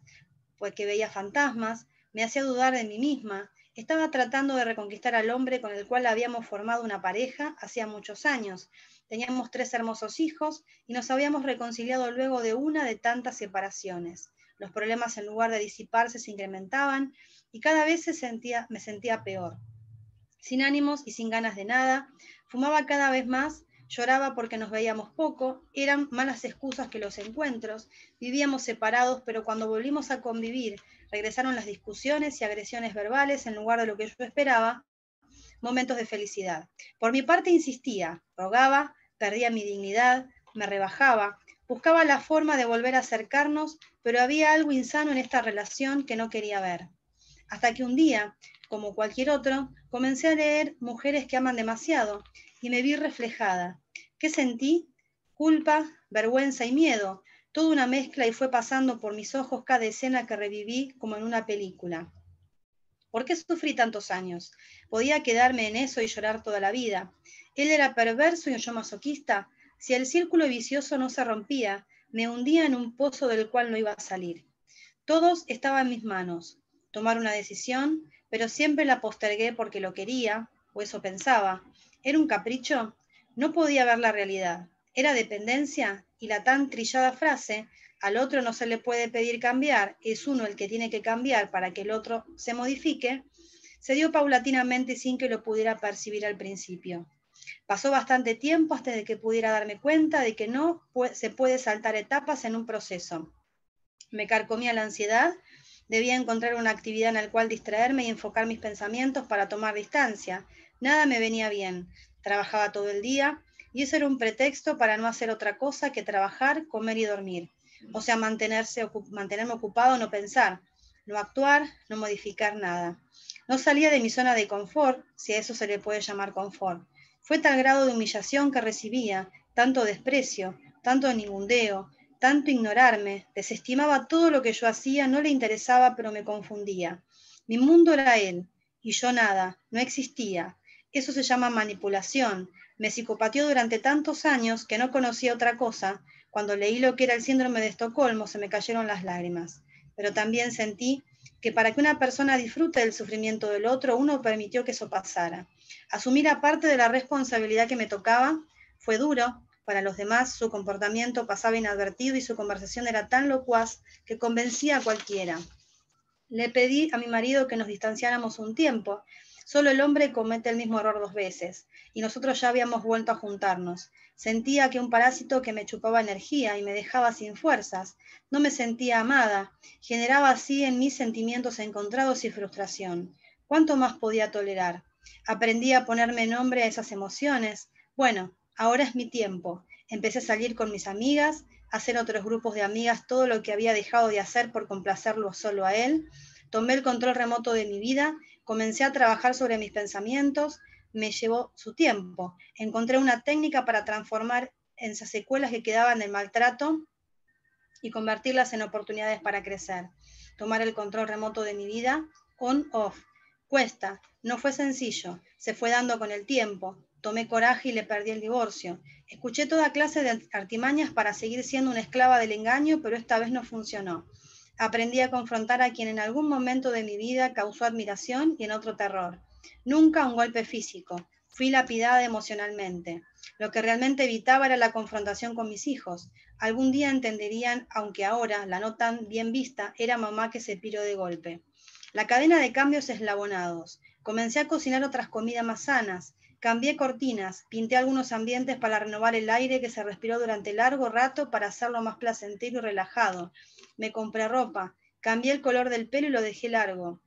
pues que veía fantasmas, me hacía dudar de mí misma. Estaba tratando de reconquistar al hombre con el cual habíamos formado una pareja hacía muchos años. Teníamos 3 hermosos hijos y nos habíamos reconciliado luego de una de tantas separaciones. Los problemas, en lugar de disiparse, se incrementaban y cada vez me sentía peor. Sin ánimos y sin ganas de nada, fumaba cada vez más, lloraba porque nos veíamos poco, eran malas excusas que los encuentros, vivíamos separados, pero cuando volvimos a convivir, regresaron las discusiones y agresiones verbales en lugar de lo que yo esperaba, momentos de felicidad. Por mi parte insistía, rogaba, perdía mi dignidad, me rebajaba, buscaba la forma de volver a acercarnos, pero había algo insano en esta relación que no quería ver. Hasta que un día, como cualquier otro, comencé a leer Mujeres que aman demasiado y me vi reflejada. ¿Qué sentí? Culpa, vergüenza y miedo, toda una mezcla, y fue pasando por mis ojos cada escena que reviví como en una película. ¿Por qué sufrí tantos años? Podía quedarme en eso y llorar toda la vida. Él era perverso y yo masoquista. Si el círculo vicioso no se rompía, Me hundía en un pozo del cual no iba a salir. Todo estaba en mis manos, tomar una decisión, pero siempre la postergué porque lo quería, o eso pensaba. ¿Era un capricho? No podía ver la realidad. ¿Era dependencia? Y la tan trillada frase, al otro no se le puede pedir cambiar, es uno el que tiene que cambiar para que el otro se modifique, se dio paulatinamente sin que lo pudiera percibir al principio. Pasó bastante tiempo hasta de que pudiera darme cuenta de que no se puede saltar etapas en un proceso. Me carcomía la ansiedad, debía encontrar una actividad en la cual distraerme y enfocar mis pensamientos para tomar distancia. Nada me venía bien, trabajaba todo el día y eso era un pretexto para no hacer otra cosa que trabajar, comer y dormir. O sea, mantenerme ocupado, no pensar, no actuar, no modificar nada. No salía de mi zona de confort, si a eso se le puede llamar confort. Fue tal grado de humillación que recibía, tanto desprecio, tanto ningundeo, tanto ignorarme, desestimaba todo lo que yo hacía, no le interesaba, pero me confundía. Mi mundo era él, y yo nada, no existía. Eso se llama manipulación. Me psicopateó durante tantos años que no conocía otra cosa. Cuando leí lo que era el síndrome de Estocolmo, se me cayeron las lágrimas. Pero también sentí que para que una persona disfrute del sufrimiento del otro, uno permitió que eso pasara. Asumir aparte de la responsabilidad que me tocaba fue duro. Para los demás, su comportamiento pasaba inadvertido y su conversación era tan locuaz que convencía a cualquiera. Le pedí a mi marido que nos distanciáramos un tiempo. Solo el hombre comete el mismo error 2 veces, y nosotros ya habíamos vuelto a juntarnos. Sentía que un parásito que me chupaba energía y me dejaba sin fuerzas. No me sentía amada. Generaba así en mí sentimientos encontrados y frustración. ¿Cuánto más podía tolerar? Aprendí a ponerme nombre a esas emociones. Bueno, ahora es mi tiempo. Empecé a salir con mis amigas, a hacer otros grupos de amigas, todo lo que había dejado de hacer por complacerlo solo a él. Tomé el control remoto de mi vida, comencé a trabajar sobre mis pensamientos, me llevó su tiempo. Encontré una técnica para transformar esas secuelas que quedaban del maltrato y convertirlas en oportunidades para crecer. Tomar el control remoto de mi vida, on-off. Cuesta, no fue sencillo, se fue dando con el tiempo. Tomé coraje y le perdí el divorcio. Escuché toda clase de artimañas para seguir siendo una esclava del engaño, pero esta vez no funcionó. Aprendí a confrontar a quien en algún momento de mi vida causó admiración y en otro terror. Nunca un golpe físico. Fui lapidada emocionalmente. Lo que realmente evitaba era la confrontación con mis hijos. Algún día entenderían, aunque ahora, la no tan bien vista, era mamá que se piró de golpe. La cadena de cambios eslabonados. Comencé a cocinar otras comidas más sanas. Cambié cortinas, pinté algunos ambientes para renovar el aire que se respiró durante largo rato para hacerlo más placentero y relajado. Me compré ropa, cambié el color del pelo y lo dejé largo.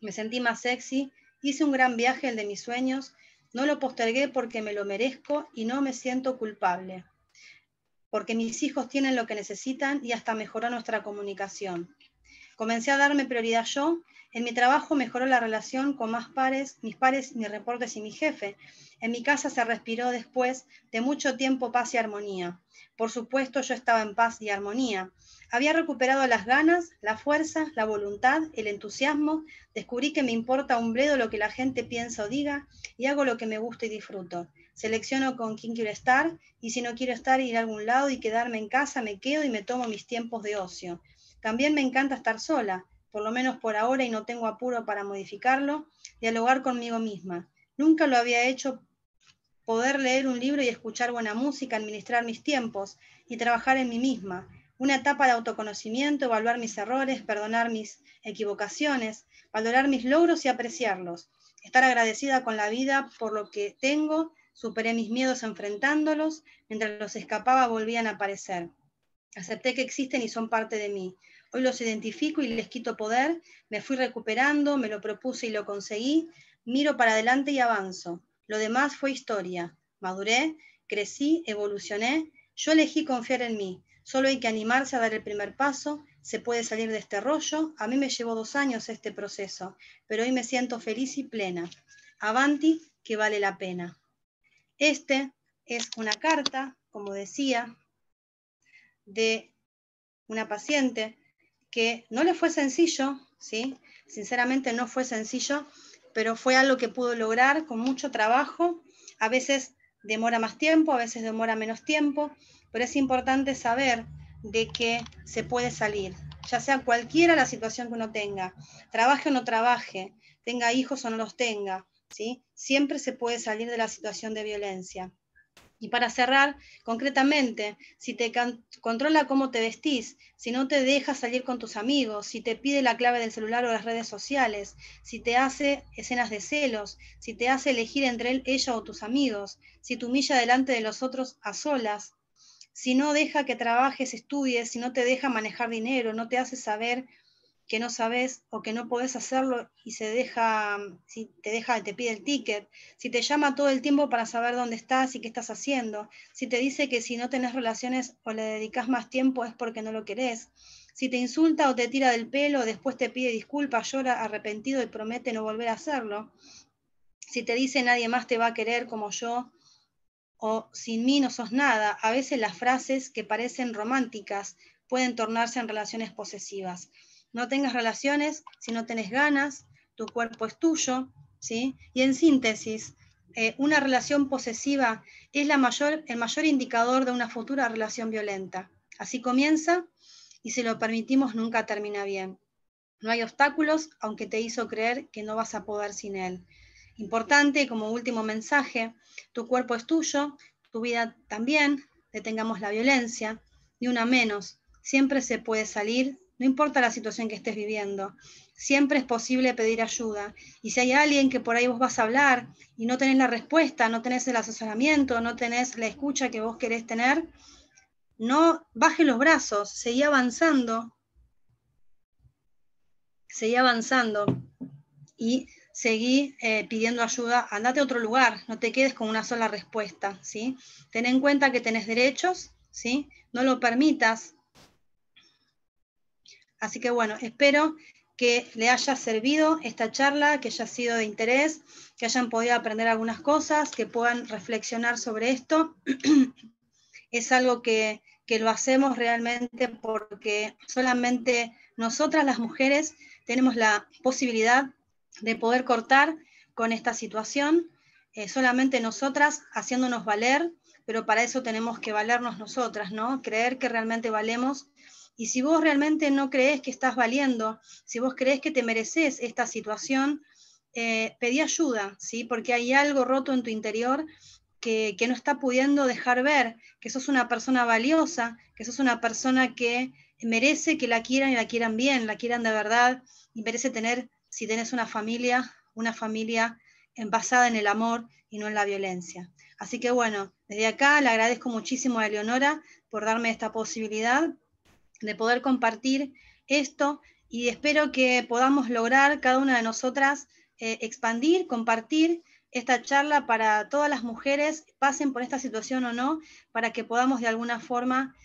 Me sentí más sexy, hice un gran viaje, el de mis sueños. No lo postergué porque me lo merezco y no me siento culpable. Porque mis hijos tienen lo que necesitan y hasta mejoró nuestra comunicación. Comencé a darme prioridad yo. En mi trabajo mejoró la relación con mis pares, mis reportes y mi jefe. En mi casa se respiró después de mucho tiempo paz y armonía. Por supuesto, yo estaba en paz y armonía. Había recuperado las ganas, la fuerza, la voluntad, el entusiasmo. Descubrí que me importa un bledo lo que la gente piensa o diga y hago lo que me gusta y disfruto. Selecciono con quién quiero estar y si no quiero estar, ir a algún lado y quedarme en casa, me quedo y me tomo mis tiempos de ocio. También me encanta estar sola, por lo menos por ahora y no tengo apuro para modificarlo, dialogar conmigo misma. Nunca lo había hecho, poder leer un libro y escuchar buena música, administrar mis tiempos y trabajar en mí misma. Una etapa de autoconocimiento, evaluar mis errores, perdonar mis equivocaciones, valorar mis logros y apreciarlos. Estar agradecida con la vida por lo que tengo, superé mis miedos enfrentándolos, mientras los escapaba volvían a aparecer. Acepté que existen y son parte de mí. Hoy los identifico y les quito poder. Me fui recuperando, me lo propuse y lo conseguí. Miro para adelante y avanzo. Lo demás fue historia. Maduré, crecí, evolucioné. Yo elegí confiar en mí. Solo hay que animarse a dar el primer paso. Se puede salir de este rollo. A mí me llevó 2 años este proceso, pero hoy me siento feliz y plena. Avanti, que vale la pena. Este es una carta, como decía, de una paciente que no le fue sencillo, ¿sí? Sinceramente no fue sencillo, pero fue algo que pudo lograr con mucho trabajo. A veces demora más tiempo, a veces demora menos tiempo, pero es importante saber de que se puede salir, ya sea cualquiera la situación que uno tenga, trabaje o no trabaje, tenga hijos o no los tenga, ¿sí? Siempre se puede salir de la situación de violencia. Y para cerrar, concretamente, si te controla cómo te vestís, si no te deja salir con tus amigos, si te pide la clave del celular o las redes sociales, si te hace escenas de celos, si te hace elegir entre él, ella o tus amigos, si te humilla delante de los otros a solas, si no deja que trabajes, estudies, si no te deja manejar dinero, no te hace saber que no sabes o que no podés hacerlo y si te pide el ticket, si te llama todo el tiempo para saber dónde estás y qué estás haciendo, si te dice que si no tenés relaciones o le dedicas más tiempo es porque no lo querés, si te insulta o te tira del pelo, después te pide disculpas, llora arrepentido y promete no volver a hacerlo, si te dice nadie más te va a querer como yo, o sin mí no sos nada, a veces las frases que parecen románticas pueden tornarse en relaciones posesivas. No tengas relaciones si no tenés ganas, tu cuerpo es tuyo, ¿sí? Y en síntesis, una relación posesiva es el mayor indicador de una futura relación violenta. Así comienza y si lo permitimos nunca termina bien. No hay obstáculos, aunque te hizo creer que no vas a poder sin él. Importante, como último mensaje, tu cuerpo es tuyo, tu vida también, detengamos la violencia, ni una menos. Siempre se puede salir, no importa la situación que estés viviendo. Siempre es posible pedir ayuda. Y si hay alguien que por ahí vos vas a hablar y no tenés la respuesta, no tenés el asesoramiento, no tenés la escucha que vos querés tener, no bajes los brazos, seguí avanzando y seguí pidiendo ayuda, andate a otro lugar, no te quedes con una sola respuesta, ¿sí? Ten en cuenta que tenés derechos, ¿sí? No lo permitas. Así que bueno, espero que le haya servido esta charla, que haya sido de interés, que hayan podido aprender algunas cosas, que puedan reflexionar sobre esto. Es algo que lo hacemos realmente porque solamente nosotras las mujeres tenemos la posibilidad de poder cortar con esta situación, solamente nosotras haciéndonos valer, pero para eso tenemos que valernos nosotras, ¿no? Creer que realmente valemos. Y si vos realmente no crees que estás valiendo, si vos crees que te mereces esta situación, pedí ayuda, ¿sí? Porque hay algo roto en tu interior que no está pudiendo dejar ver que sos una persona valiosa, que sos una persona que merece que la quieran y la quieran bien, la quieran de verdad, y merece tener, si tenés una familia basada en el amor y no en la violencia. Así que bueno, desde acá le agradezco muchísimo a Eleonora por darme esta posibilidad de poder compartir esto y espero que podamos lograr cada una de nosotras expandir, compartir esta charla para todas las mujeres, pasen por esta situación o no, para que podamos de alguna forma,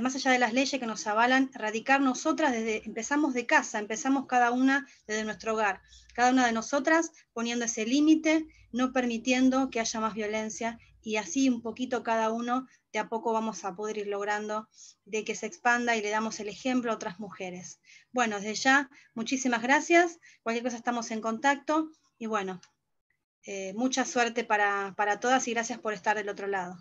más allá de las leyes que nos avalan, erradicar nosotras empezamos de casa, empezamos cada una desde nuestro hogar, cada una de nosotras poniendo ese límite, no permitiendo que haya más violencia y así un poquito cada uno, de a poco vamos a poder ir logrando de que se expanda y le damos el ejemplo a otras mujeres. Bueno, desde ya, muchísimas gracias, cualquier cosa estamos en contacto y bueno, mucha suerte para todas y gracias por estar del otro lado.